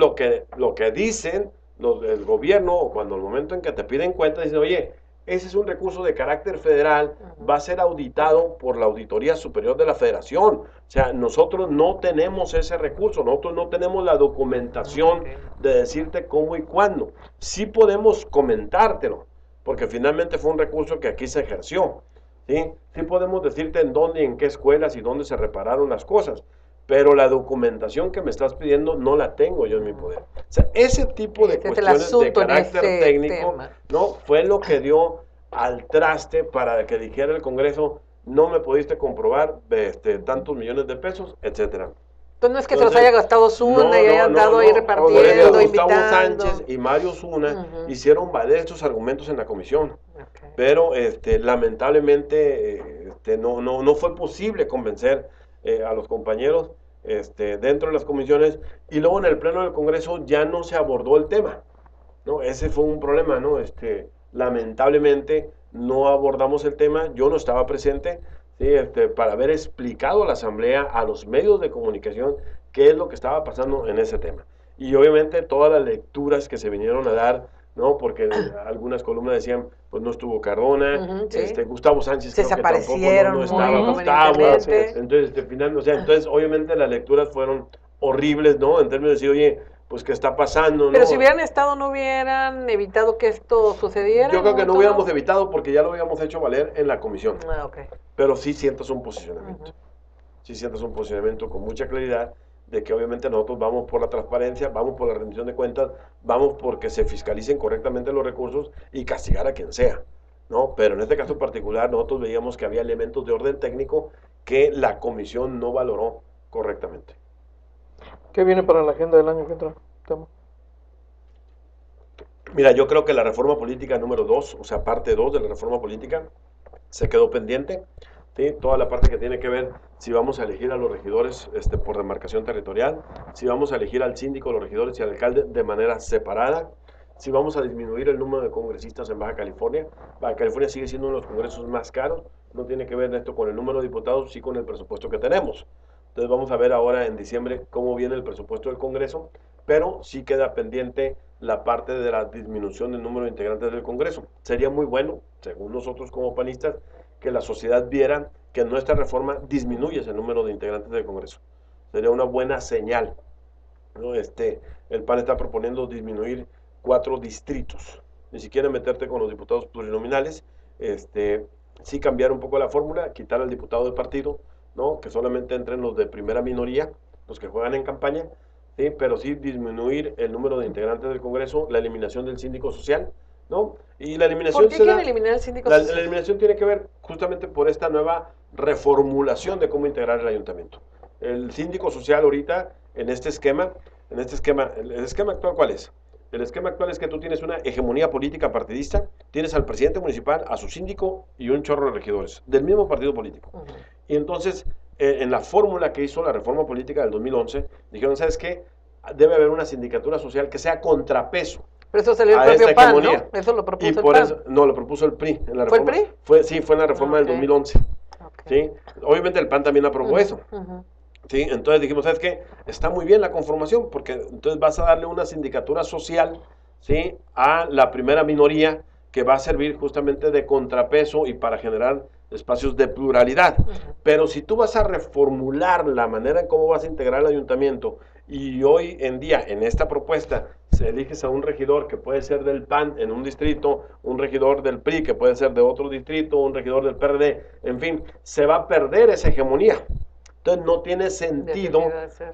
lo que dicen el gobierno, o cuando el momento en que te piden cuenta, dicen, oye, ese es un recurso de carácter federal, va a ser auditado por la Auditoría Superior de la Federación. O sea, nosotros no tenemos ese recurso, nosotros no tenemos la documentación de decirte cómo y cuándo. Sí podemos comentártelo, porque finalmente fue un recurso que aquí se ejerció, ¿sí? Sí podemos decirte en dónde, en qué escuelas y dónde se repararon las cosas, pero la documentación que me estás pidiendo no la tengo yo en mi poder. O sea, ese tipo de cuestiones de carácter técnico, ¿no? Fue lo que dio al traste para que dijera el Congreso, no me pudiste comprobar tantos millones de pesos, etcétera. Entonces no es que se los haya gastado Zuna y hayan dado ahí repartiendo, Gustavo Sánchez y Mario Zuna hicieron valer estos argumentos en la comisión, pero lamentablemente no fue posible convencer a los compañeros dentro de las comisiones, y luego en el pleno del Congreso ya no se abordó el tema, ¿no? Ese fue un problema, ¿no? Lamentablemente no abordamos el tema, yo no estaba presente, ¿sí? Para haber explicado a la Asamblea, a los medios de comunicación, qué es lo que estaba pasando en ese tema. Y obviamente todas las lecturas que se vinieron a dar, ¿no? Porque algunas columnas decían, pues no estuvo Cardona, Gustavo Sánchez creo que tampoco no estaba Gustavo, entonces finalmente, o sea, entonces obviamente las lecturas fueron horribles, ¿no? En términos de decir, oye, pues qué está pasando, ¿no? Pero si hubieran estado, ¿no hubieran evitado que esto sucediera? Yo creo que no hubiéramos evitado porque ya lo habíamos hecho valer en la comisión. Okay. Pero sí sientas un posicionamiento. Sí sientas un posicionamiento con mucha claridad de que obviamente nosotros vamos por la transparencia, vamos por la rendición de cuentas, vamos porque se fiscalicen correctamente los recursos y castigar a quien sea, ¿no? Pero en este caso particular nosotros veíamos que había elementos de orden técnico que la comisión no valoró correctamente. ¿Qué viene para la agenda del año que entra? Mira, yo creo que la reforma política número 2, o sea, parte 2 de la reforma política, se quedó pendiente. ¿Sí? Toda la parte que tiene que ver si vamos a elegir a los regidores por demarcación territorial, si vamos a elegir al síndico, los regidores y al alcalde de manera separada, si vamos a disminuir el número de congresistas en Baja California. Baja California sigue siendo uno de los congresos más caros, no tiene que ver esto con el número de diputados, sí con el presupuesto que tenemos. Entonces vamos a ver ahora en diciembre cómo viene el presupuesto del Congreso, pero sí queda pendiente la parte de la disminución del número de integrantes del Congreso. Sería muy bueno, según nosotros como panistas, que la sociedad viera que nuestra reforma disminuye ese número de integrantes del Congreso. Sería una buena señal, ¿no? El PAN está proponiendo disminuir 4 distritos, ni siquiera meterte con los diputados plurinominales, sí cambiar un poco la fórmula, quitar al diputado de partido, ¿no? Que solamente entren los de primera minoría, los que juegan en campaña, ¿sí? Pero sí disminuir el número de integrantes del Congreso, la eliminación del síndico social, ¿no? Y la eliminación... ¿Por qué quieren eliminar el síndico social? La eliminación tiene que ver justamente por esta nueva reformulación de cómo integrar el ayuntamiento. El síndico social ahorita, el esquema actual, ¿cuál es? El esquema actual es que tú tienes una hegemonía política partidista, tienes al presidente municipal, a su síndico y un chorro de regidores, del mismo partido político. Y entonces en la fórmula que hizo la reforma política del 2011, dijeron, ¿sabes qué? Debe haber una sindicatura social que sea contrapeso. Pero eso salió el propio PAN, ¿no? Eso lo propuso el PAN. No, lo propuso el PRI. En la ¿Fue reforma, el PRI? Sí, fue en la reforma del 2011. ¿Sí? Obviamente el PAN también aprobó eso. ¿Sí? Entonces dijimos, ¿sabes qué? Está muy bien la conformación, porque entonces vas a darle una sindicatura social, ¿sí?, a la primera minoría, que va a servir justamente de contrapeso y para generar espacios de pluralidad. Pero si tú vas a reformular la manera en cómo vas a integrar el ayuntamiento, y hoy en día en esta propuesta se eliges a un regidor que puede ser del PAN en un distrito, un regidor del PRI que puede ser de otro distrito, un regidor del PRD, en fin, se va a perder esa hegemonía. Entonces no tiene sentido,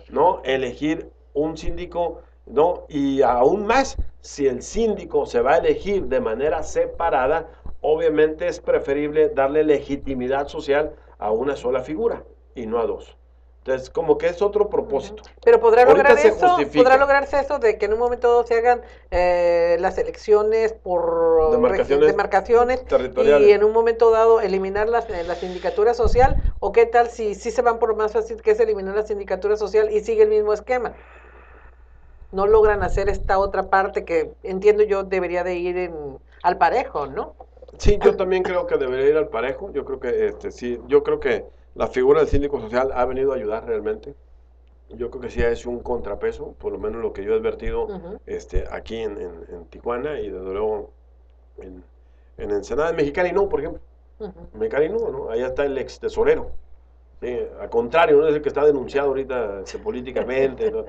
¿no?, elegir un síndico, ¿no? Y aún más, si el síndico se va a elegir de manera separada, obviamente es preferible darle legitimidad social a una sola figura y no a dos. Entonces, como que es otro propósito. Pero podrá Ahorita lograr se eso, justifica. podrá lograrse eso de que en un momento dado se hagan las elecciones por demarcaciones territoriales, y en un momento dado eliminar la sindicatura social, o qué tal si se van por más fácil, que es eliminar la sindicatura social y sigue el mismo esquema. No logran hacer esta otra parte que entiendo yo debería de ir al parejo, ¿no? Sí, yo también creo que debería ir al parejo. Yo creo que sí, yo creo que la figura del síndico social ha venido a ayudar realmente. Yo creo que sí es un contrapeso, por lo menos lo que yo he advertido aquí en Tijuana y desde luego en Ensenada, en Mexicali no, por ejemplo. En Mexicali no, allá está el ex tesorero. Sí, al contrario, no es el que está denunciado ahorita políticamente, ¿no?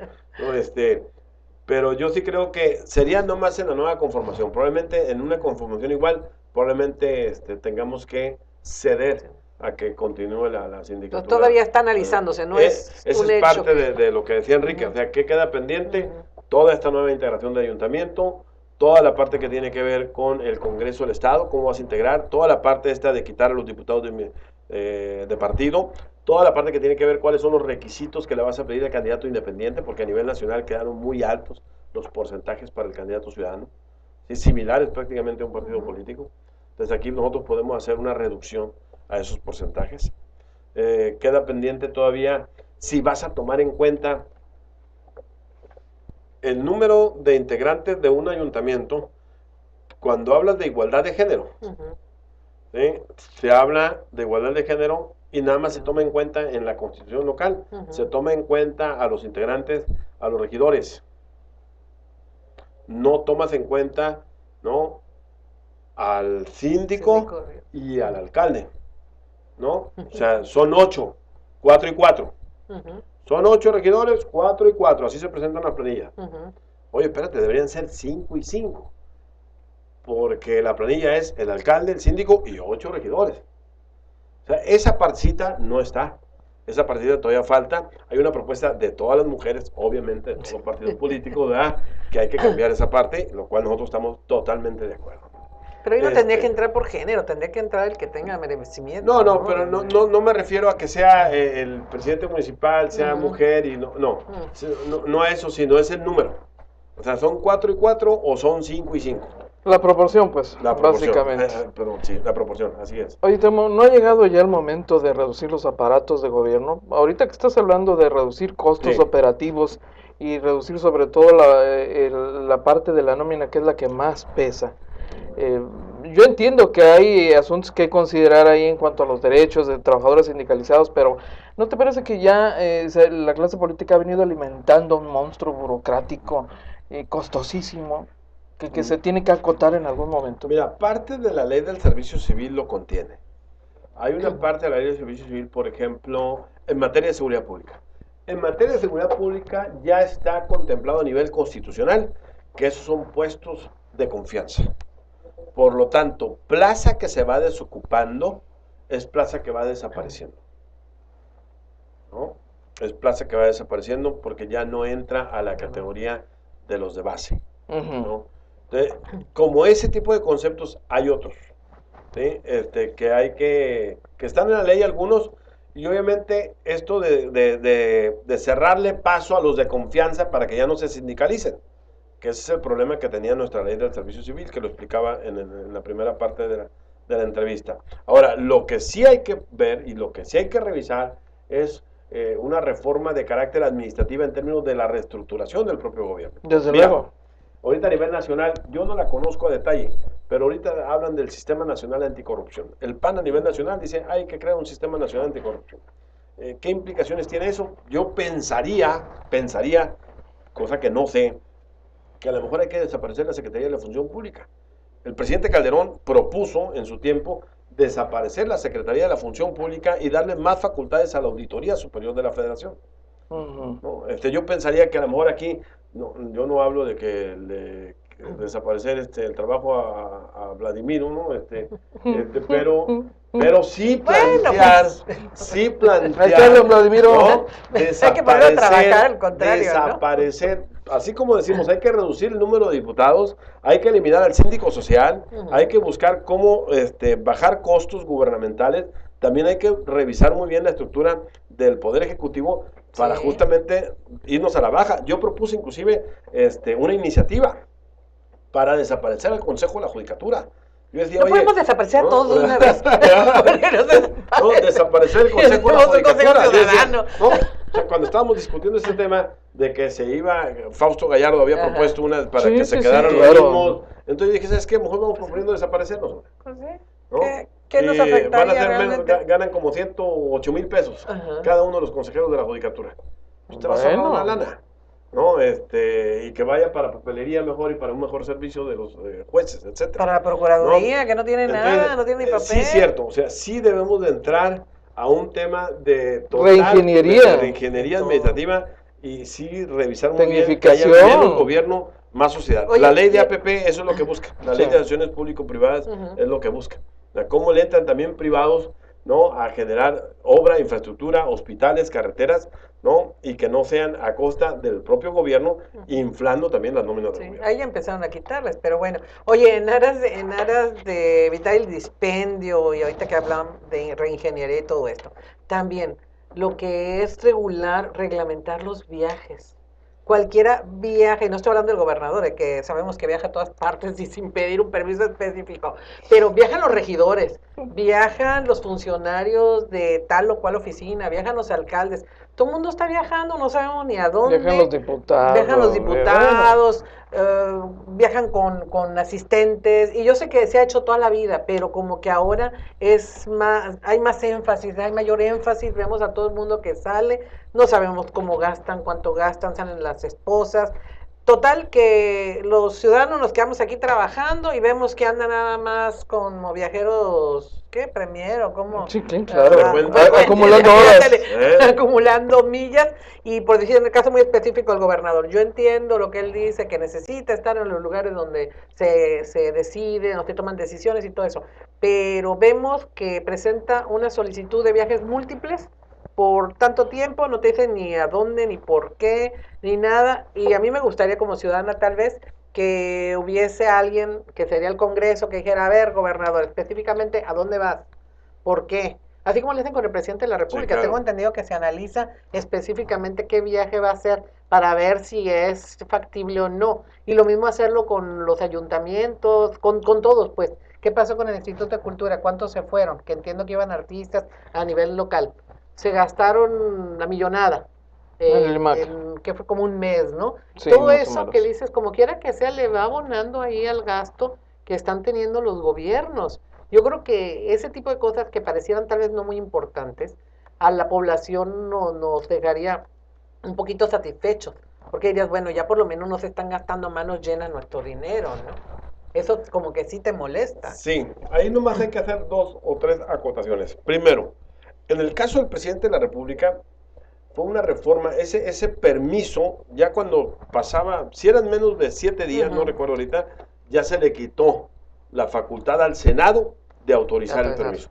Pero yo sí creo que sería nomás en la nueva conformación. Probablemente en una conformación igual, probablemente tengamos que ceder a que continúe la sindicatura. Todavía está analizándose, no es esa un es hecho. parte de lo que decía Enrique, o sea, ¿qué queda pendiente? Toda esta nueva integración de ayuntamiento, toda la parte que tiene que ver con el Congreso del Estado, cómo vas a integrar, toda la parte de quitar a los diputados de partido, toda la parte que tiene que ver cuáles son los requisitos que le vas a pedir al candidato independiente, porque a nivel nacional quedaron muy altos los porcentajes para el candidato ciudadano, ¿sí?, similares prácticamente a un partido político. Entonces aquí nosotros podemos hacer una reducción a esos porcentajes. Queda pendiente todavía si vas a tomar en cuenta el número de integrantes de un ayuntamiento cuando hablas de igualdad de género. ¿Sí? Se habla de igualdad de género y nada más se toma en cuenta en la constitución local, se toma en cuenta a los integrantes, a los regidores. No tomas en cuenta, ¿no?, al síndico y al alcalde, ¿no? O sea, son 8, 4 y 4. Son 8 regidores, 4 y 4, así se presentan las planillas. Oye, espérate, deberían ser 5 y 5, porque la planilla es el alcalde, el síndico y 8 regidores. O sea, esa partecita no está. Esa partida todavía falta. Hay una propuesta de todas las mujeres, obviamente, de todos los partidos políticos, ¿verdad?, que hay que cambiar esa parte, lo cual nosotros estamos totalmente de acuerdo. Pero ahí no tendría que entrar por género, tendría que entrar el que tenga merecimiento. No, pero no me refiero a que sea el presidente municipal, sea mujer, y no a eso, sino es el número. O sea, ¿son 4 y 4 o son 5 y 5? La proporción, pues, La proporción, básicamente. perdón, sí, la proporción, así es. Oye, Temo, ¿no ha llegado ya el momento de reducir los aparatos de gobierno? Ahorita que estás hablando de reducir costos operativos y reducir sobre todo la parte de la nómina, que es la que más pesa. Yo entiendo que hay asuntos que considerar ahí en cuanto a los derechos de trabajadores sindicalizados, pero ¿no te parece que ya la clase política ha venido alimentando un monstruo burocrático costosísimo que se tiene que acotar en algún momento? Mira, parte de la ley del servicio civil lo contiene. Hay una parte de la ley del servicio civil, por ejemplo, en materia de seguridad pública. En materia de seguridad pública ya está contemplado a nivel constitucional que esos son puestos de confianza. Por lo tanto, plaza que se va desocupando es plaza que va desapareciendo, ¿no? Es plaza que va desapareciendo porque ya no entra a la categoría de los de base, ¿no? Entonces, como ese tipo de conceptos hay otros, ¿sí? Que hay que están en la ley algunos, y obviamente esto de cerrarle paso a los de confianza para que ya no se sindicalicen, que ese es el problema que tenía nuestra ley del servicio civil, que lo explicaba en la primera parte de la entrevista. Ahora, lo que sí hay que ver y lo que sí hay que revisar es una reforma de carácter administrativa en términos de la reestructuración del propio gobierno. Desde Mira, luego. ahorita a nivel nacional, yo no la conozco a detalle, pero ahorita hablan del Sistema Nacional Anticorrupción. El PAN a nivel nacional dice, hay que crear un Sistema Nacional Anticorrupción. ¿Qué implicaciones tiene eso? Yo pensaría, cosa que no sé, que a lo mejor hay que desaparecer la Secretaría de la Función Pública. El presidente Calderón propuso en su tiempo desaparecer la Secretaría de la Función Pública y darle más facultades a la Auditoría Superior de la Federación. ¿No? Yo pensaría que a lo mejor aquí, yo no hablo de que desaparecer el trabajo a Vladimir, ¿no? Pero sí plantear, Vladimiro. ¿no? Hay que ponerlo a trabajar, al contrario, desaparecer, así como decimos, hay que reducir el número de diputados, hay que eliminar al síndico social, hay que buscar cómo bajar costos gubernamentales, también hay que revisar muy bien la estructura del Poder Ejecutivo para justamente irnos a la baja. Yo propuse inclusive una iniciativa para desaparecer el Consejo de la Judicatura. Yo decía, podemos desaparecer a todos de una vez. Desaparecer el Consejo de la Judicatura. Ciudadano. Cuando estábamos discutiendo este tema de que se iba, Fausto Gallardo había propuesto una para que se quedaran los mismos. Entonces dije, ¿sabes qué? Mejor vamos proponiendo desaparecernos. Pues sí. ¿No? ¿Qué nos afectaría van a ser realmente? ganan como 108,000 pesos cada uno de los consejeros de la Judicatura. Te vas a ahorrar una lana, ¿no? Y que vaya para papelería mejor y para un mejor servicio de los jueces, etcétera. Para la Procuraduría, que no tiene nada, no tiene ni papel. Sí, cierto. O sea, sí debemos de entrar a un tema de reingeniería administrativa y sí revisar muy bien que haya menos gobierno, más sociedad. Oye, la ley de APP, eso es lo que busca. La ley de acciones público-privadas es lo que busca. Cómo le entran también privados, ¿no? A generar obra, infraestructura, hospitales, carreteras, ¿no? Y que no sean a costa del propio gobierno, inflando también las nóminas del gobierno. Ahí ya empezaron a quitarlas, pero bueno. Oye, en aras de evitar el dispendio y ahorita que hablan de reingeniería y todo esto, también lo que es reglamentar los viajes. Cualquiera viaje, no estoy hablando del gobernador, que sabemos que viaja a todas partes y sin pedir un permiso específico, pero viajan los regidores, viajan los funcionarios de tal o cual oficina, viajan los alcaldes, todo el mundo está viajando, no sabemos ni a dónde. Viajan los diputados, viajan con asistentes, y yo sé que se ha hecho toda la vida, pero como que ahora hay más énfasis, hay mayor énfasis, vemos a todo el mundo que sale, no sabemos cómo gastan, cuánto gastan, salen las esposas. Total que los ciudadanos nos quedamos aquí trabajando y vemos que andan nada más como viajeros, ¿qué? Premier o cómo. Sí, claro. Acumulando horas. Acumulando millas. Y por decir en el caso muy específico del gobernador, yo entiendo lo que él dice, que necesita estar en los lugares donde se decide, donde se toman decisiones y todo eso. Pero vemos que presenta una solicitud de viajes múltiples por tanto tiempo, no te dicen ni a dónde, ni por qué, ni nada, y a mí me gustaría como ciudadana tal vez que hubiese alguien que sería el Congreso que dijera, a ver, gobernador, específicamente, ¿a dónde vas? ¿Por qué? Así como le hacen con el presidente de la República, Sí, claro. Tengo entendido que se analiza específicamente qué viaje va a hacer para ver si es factible o no, y lo mismo hacerlo con los ayuntamientos, con todos, pues. ¿Qué pasó con el Instituto de Cultura? ¿Cuántos se fueron? Que entiendo que iban artistas a nivel local. Se gastaron la millonada, que fue como un mes, ¿no? Sí, Todo más o eso menos. que dices, como quiera que sea, le va abonando ahí al gasto que están teniendo los gobiernos. Yo creo que ese tipo de cosas que parecieran tal vez no muy importantes, a la población nos dejaría un poquito satisfechos, porque dirías, bueno, ya por lo menos no se están gastando a manos llenas nuestro dinero, ¿no? Eso como que sí te molesta. Sí, ahí nomás hay que hacer 2 o 3 acotaciones. Primero, en el caso del presidente de la República, fue una reforma, ese permiso, ya cuando pasaba, si eran menos de 7 días, no recuerdo ahorita, ya se le quitó la facultad al Senado de autorizar el permiso.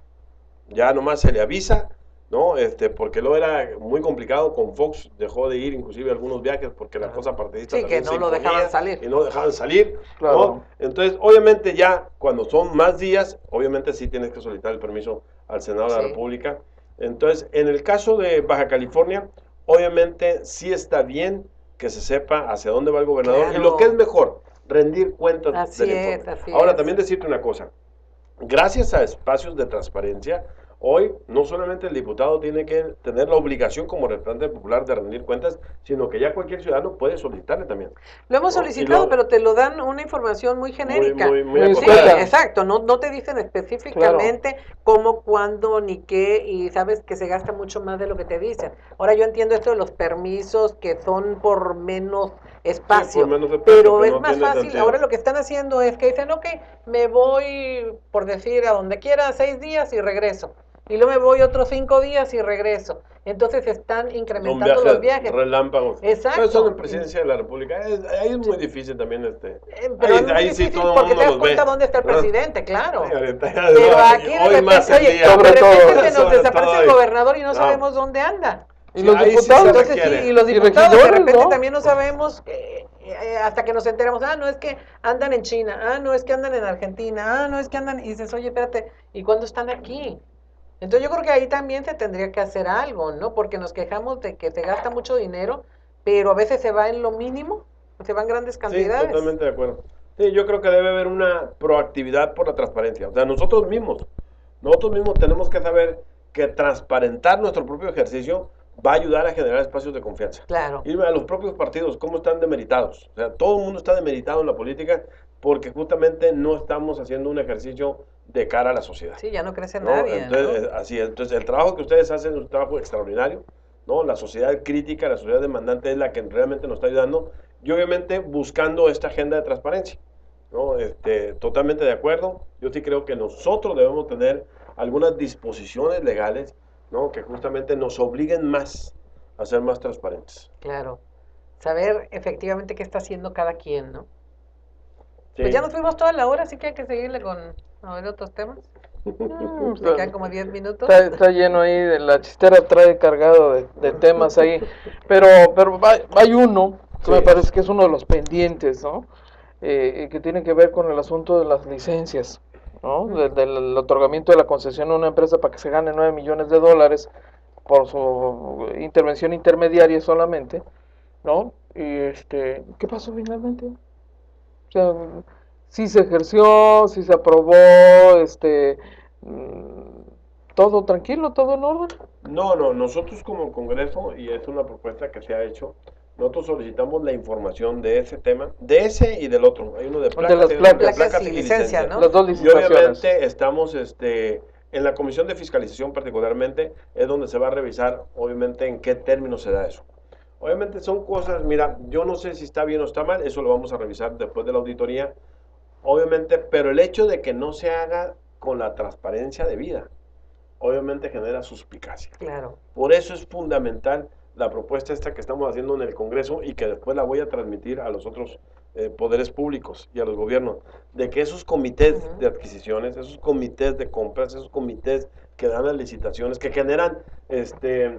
Ya nomás se le avisa, ¿no? Porque luego era muy complicado, con Fox dejó de ir inclusive algunos viajes porque la cosa partidista Sí, que también no se lo imponía dejaban salir. y no dejaban salir, Claro. ¿no? Entonces, obviamente ya cuando son más días, obviamente sí tienes que solicitar el permiso al Senado de la República. Entonces, en el caso de Baja California, obviamente sí está bien que se sepa hacia dónde va el gobernador, Claro. y lo que es mejor, rendir cuentas Así del es, informe. así Ahora, es. también decirte una cosa, gracias a espacios de transparencia, Hoy no solamente el diputado tiene que tener la obligación como representante popular de rendir cuentas, sino que ya cualquier ciudadano puede solicitarle también. Lo hemos ¿no? solicitado, pero te lo dan una información muy genérica. Muy Sí, acotada. exacto, no te dicen específicamente cómo, cuándo, ni qué, y sabes que se gasta mucho más de lo que te dicen. Ahora yo entiendo esto de los permisos que son por menos espacio, por menos espacio, pero que es no más tiene fácil. sentido. Ahora lo que están haciendo es que dicen, ok, me voy, por decir, a donde quiera 6 días y regreso. Y luego me voy otros 5 días y regreso. Entonces están Son incrementando los viajes. relámpagos. Exacto. Pero son en presidencia de la República. Ahí es muy difícil también Pero es muy ahí sí difícil todo el porque mundo te das los ve. cuenta dónde está el ¿no? presidente, claro. Sí, ahorita ya Pero no, aquí de hoy más repente, el oye, día. sobre de repente todo, se nos sobre desaparece todo el ahí. gobernador y no No. sabemos dónde anda. Y Sí, los ahí sí se diputados, Entonces requiere. sí, y los Y diputados de regidores, repente ¿no? también no sabemos, hasta que nos enteramos, no es que andan en China, no es que andan en Argentina, no es que andan, y dices, oye, espérate, ¿y cuándo están aquí? Entonces yo creo que ahí también se tendría que hacer algo, ¿no? Porque nos quejamos de que se gasta mucho dinero, pero a veces se va en lo mínimo, se van grandes Sí, cantidades. totalmente de acuerdo. Sí, yo creo que debe haber una proactividad por la transparencia. O sea, nosotros mismos tenemos que saber que transparentar nuestro propio ejercicio va a ayudar a generar espacios de confianza. Claro. Y a los propios partidos, ¿cómo están demeritados? O sea, todo el mundo está demeritado en la política porque justamente no estamos haciendo un ejercicio de cara a la sociedad. Sí, ya no crece ¿no? nadie, Entonces, ¿no? así es. Entonces, el trabajo que ustedes hacen es un trabajo extraordinario, ¿no? La sociedad crítica, la sociedad demandante es la que realmente nos está ayudando y obviamente buscando esta agenda de transparencia, ¿no? Totalmente de acuerdo. Yo sí creo que nosotros debemos tener algunas disposiciones legales, ¿no? Que justamente nos obliguen más a ser más transparentes. Claro. Saber efectivamente qué está haciendo cada quien, ¿no? Sí. Pues ya nos fuimos toda la hora, así que hay que seguirle con a ver otros temas. Me quedan como 10 minutos. Está lleno ahí, de la chistera trae cargado de temas ahí, pero hay uno que me Sí. parece que es uno de los pendientes, ¿no? Que tiene que ver con el asunto de las licencias, ¿no? Del otorgamiento de la concesión a una empresa para que se gane 9 millones de dólares por su intervención intermediaria solamente, ¿no? Y ¿qué pasó finalmente? O sea, sí se ejerció, sí se aprobó, todo tranquilo, todo en orden. No, nosotros como Congreso, y es una propuesta que se ha hecho, nosotros solicitamos la información de ese tema, de ese y del otro. Hay uno de placas, las y otro de placas. Y licencia, ¿no? Las dos Y licitaciones. obviamente estamos en la comisión de fiscalización particularmente, es donde se va a revisar obviamente en qué términos se da eso. Obviamente son cosas, mira, yo no sé si está bien o está mal, eso lo vamos a revisar después de la auditoría, obviamente, pero el hecho de que no se haga con la transparencia debida, obviamente genera suspicacia. Claro. Por eso es fundamental la propuesta esta que estamos haciendo en el Congreso y que después la voy a transmitir a los otros poderes públicos y a los gobiernos, de que esos comités de adquisiciones, esos comités de compras, esos comités que dan las licitaciones, que generan este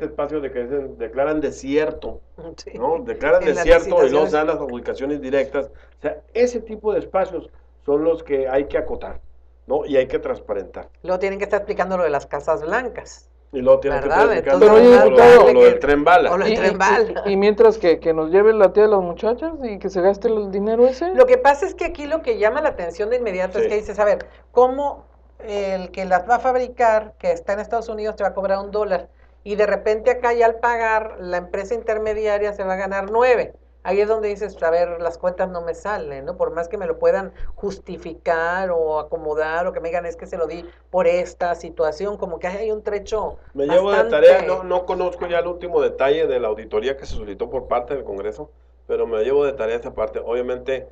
espacio de que declaran desierto, Sí. ¿no? Declaran En las desierto y luego licitaciones. se dan las adjudicaciones directas. O sea, ese tipo de espacios son los que hay que acotar, ¿no? Y hay que transparentar. Luego tienen que estar explicando lo de las casas blancas. Y luego tienen que ¿Verdad? estar explicando Entonces, lo, oye, lo- diputado, lo del tren bala. o lo del tren bala. Y mientras que nos lleve la tía de las muchachas y que se gaste el dinero ese. Lo que pasa es que aquí lo que llama la atención de inmediato es Sí. que dices, a ver, ¿cómo el que las va a fabricar, que está en Estados Unidos, te va a cobrar $1? Y de repente acá ya al pagar, la empresa intermediaria se va a ganar 9. Ahí es donde dices, a ver, las cuentas no me salen, ¿no? Por más que me lo puedan justificar o acomodar o que me digan es que se lo di por esta situación, como que hay un trecho Me llevo de bastante... tarea, no conozco ya el último detalle de la auditoría que se solicitó por parte del Congreso, pero me llevo de tarea esa parte. Obviamente,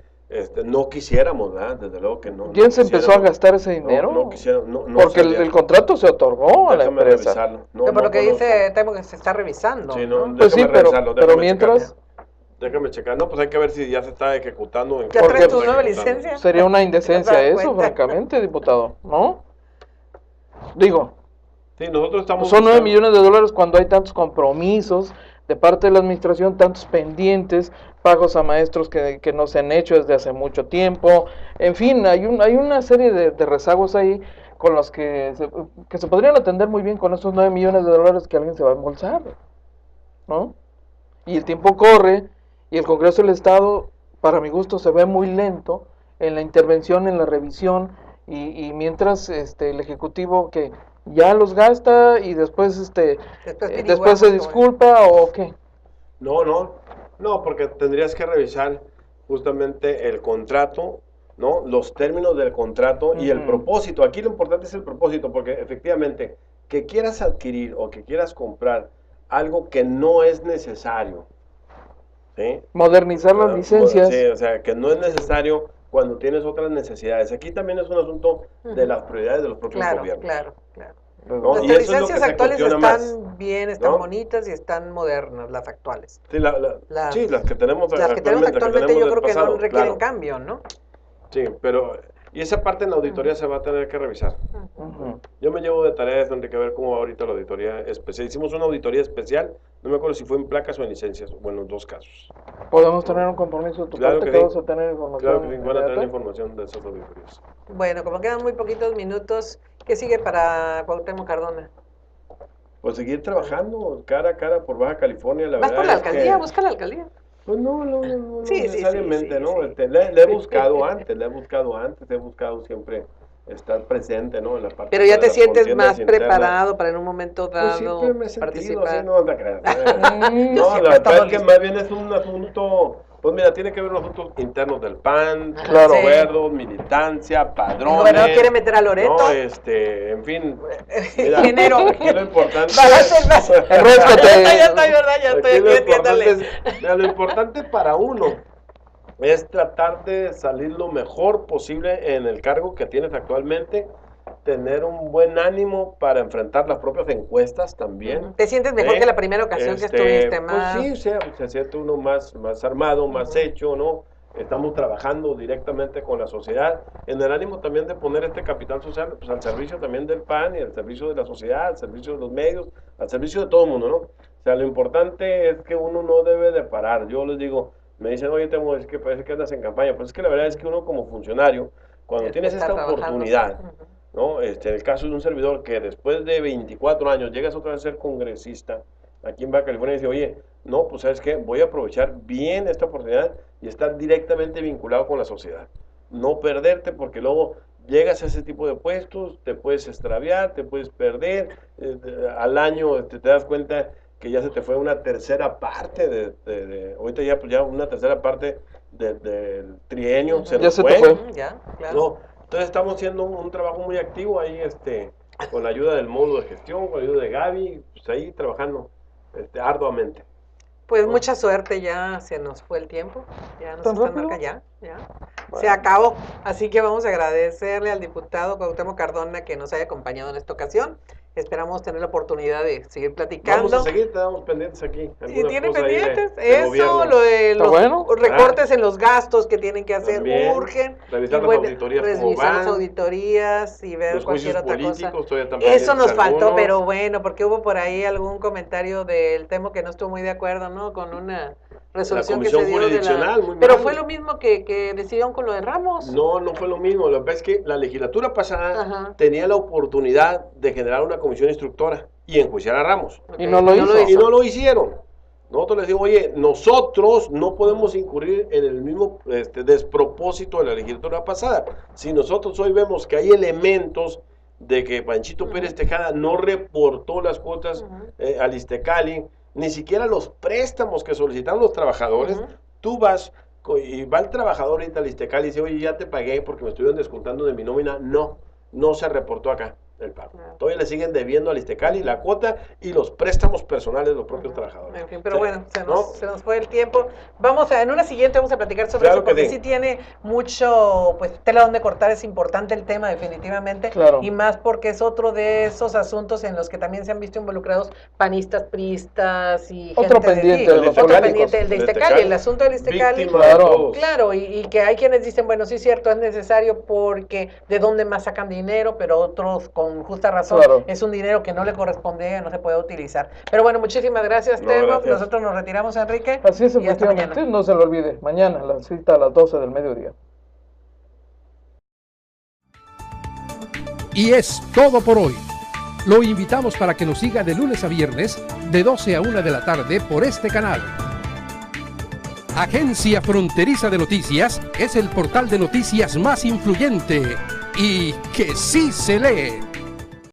no quisiéramos, ¿verdad? Desde luego que no. ¿Ya no se empezó a quisiéramos. gastar ese dinero? No quisiera, no Porque sabía. el contrato se otorgó a la Déjame empresa. revisarlo. No, Pero por no lo que conozco. dice Temo que se está revisando, Sí, ¿no? no, Pues sí, déjame pero revisarlo, déjame mientras checar. Déjame checar. No, pues hay que ver si ya se está ejecutando. ¿Ya Porque traes tu pues, nueva ejecutando. licencia? sería una indecencia ¿Te das eso, cuenta? francamente, diputado, ¿no? Digo, Sí, nosotros estamos... son 9 buscando- millones de dólares cuando hay tantos compromisos de parte de la administración, tantos pendientes, pagos a maestros que no se han hecho desde hace mucho tiempo, en fin, hay una serie de rezagos ahí con los que se podrían atender muy bien con esos 9 millones de dólares que alguien se va a embolsar, ¿no? Y el tiempo corre y el Congreso del Estado, para mi gusto, se ve muy lento en la intervención, en la revisión, y mientras el Ejecutivo, que ya los gasta y después después se disculpa o qué? No, porque tendrías que revisar justamente el contrato, ¿no? Los términos del contrato y el propósito. Aquí lo importante es el propósito, porque efectivamente, que quieras adquirir o que quieras comprar algo que no es necesario, ¿sí? Modernizar las licencias. Sí, o sea, que no es necesario cuando tienes otras necesidades. Aquí también es un asunto de las prioridades de los propios gobiernos. Claro. ¿No? Las Y eso es lo licencias que se actuales cuestiona están más, bien, están ¿no? bonitas y están modernas, las actuales. Sí, las que tenemos actualmente yo creo que no requieren claro. cambio, ¿no? Sí, pero y esa parte en la auditoría se va a tener que revisar. Yo me llevo de tarea desde que ver cómo va ahorita la auditoría especial. Hicimos una auditoría especial, no me acuerdo si fue en placas o en licencias, bueno, en dos casos. ¿Podemos tener un compromiso de tu parte que sí. vas a tener información? Claro que sí, van a tener la información de esas auditorías. Bueno, como quedan muy poquitos minutos, ¿qué sigue para Cuauhtémoc Cardona? Pues seguir trabajando cara a cara por Baja California, la ¿Vas verdad por la es alcaldía? que, ¿Busca la alcaldía? pues no Sí, necesariamente, sí, ¿no? sí. Le he buscado antes, he buscado siempre estar presente, ¿no? En la parte Pero ya de te las sientes contiendas más internas. preparado para en un momento Pues dado siempre me he sentido así, participar. no te creas. Yo No, siempre la he estado verdad es que listo. más bien es un asunto, pues mira, tiene que ver los asuntos internos del PAN, Claro. acuerdos, militancia, padrones. El gobernador quiere meter a Loreto. No, en fin. Mira, Género. aquí lo importante Enróscate. Ya estoy, ¿verdad? Ya estoy Aquí aquí, entiéndale. mira, lo importante para uno es tratar de salir lo mejor posible en el cargo que tienes actualmente, tener un buen ánimo para enfrentar las propias encuestas también. ¿Te sientes mejor que la primera ocasión que estuviste más? Pues sí, se siente uno más armado, más hecho, ¿no? Estamos trabajando directamente con la sociedad, en el ánimo también de poner este capital social pues, al servicio también del PAN y al servicio de la sociedad, al servicio de los medios, al servicio de todo el mundo, ¿no? O sea, lo importante es que uno no debe de parar. Yo les digo, me dicen, oye, Temo, es que parece que andas en campaña. Pues es que la verdad es que uno como funcionario, cuando tienes esta oportunidad, ¿no? En el caso de un servidor que después de 24 años llegas otra vez a ser congresista aquí en Baja California y dice, oye, no, pues sabes qué, voy a aprovechar bien esta oportunidad y estar directamente vinculado con la sociedad. No perderte porque luego llegas a ese tipo de puestos, te puedes extraviar, te puedes perder, al año te das cuenta que ya se te fue una tercera parte ahorita ya una tercera parte del trienio, se nos fue. Ya, claro. No, entonces estamos haciendo un trabajo muy activo ahí, con la ayuda del módulo de gestión, con la ayuda de Gaby, pues ahí trabajando, arduamente. Pues mucha suerte, ya se nos fue el tiempo, ya nos ¿Tan están rápido? marcando, ya. Bueno. Se acabó, así que vamos a agradecerle al diputado Cuauhtémoc Cardona que nos haya acompañado en esta ocasión. Esperamos tener la oportunidad de seguir platicando. Vamos a seguir, tenemos pendientes aquí. Y tiene cosas ahí pendientes, de eso, gobierno. lo de ¿Está los bueno? recortes en los gastos que tienen que hacer, También, urgen. revisar Y las auditorías cómo revisar las van, auditorías y ver los cualquier juicios otra cosa. políticos, todavía están Eso nos pendientes faltó, algunos. pero bueno, porque hubo por ahí algún comentario del Temo que no estuvo muy de acuerdo, ¿no? Con una resolución que se comisión dio jurisdiccional, muy Pero mal. fue lo mismo que decidieron con lo de Ramos. No fue lo mismo. Lo que pasa es que la legislatura pasada Ajá. tenía la oportunidad de generar una comisión instructora y enjuiciar a Ramos. Ok, Y no lo hizo. Y no lo hicieron. Nosotros les digo, oye, nosotros no podemos incurrir en el mismo despropósito de la legislatura pasada. Si nosotros hoy vemos que hay elementos de que Panchito Pérez Tejada no reportó las cuotas al Iztecali, ni siquiera los préstamos que solicitaron los trabajadores, tú vas y va el trabajador ahorita al Iztecali y dice, oye, ya te pagué porque me estuvieron descontando de mi nómina. No se reportó acá el pago. Todavía le siguen debiendo al Iztecali la cuota y los préstamos personales de los propios trabajadores. En fin, pero Sí, bueno, ¿no? se nos fue el tiempo. En una siguiente vamos a platicar sobre Claro eso, que porque sí. sí tiene mucho, pues, tela donde cortar, es importante el tema definitivamente, Claro. y más porque es otro de esos asuntos en los que también se han visto involucrados panistas, priistas y Otro gente pendiente sí, de los otro políticos. pendiente, el de Iztecali, el asunto del Iztecali. Víctima de todos. Claro, y que hay quienes dicen, bueno, sí es cierto, es necesario porque de dónde más sacan dinero, pero otros con justa razón, Claro. es un dinero que no le corresponde, no se puede utilizar. Pero bueno, muchísimas gracias, No, Temo. gracias. Nosotros nos retiramos, Enrique. Así es, y hasta efectivamente, mañana. no se lo olvide. Mañana la cita a las 12 del mediodía. Y es todo por hoy. Lo invitamos para que nos siga de lunes a viernes, de 12 a 1 de la tarde por este canal. Agencia Fronteriza de Noticias es el portal de noticias más influyente y que sí se lee.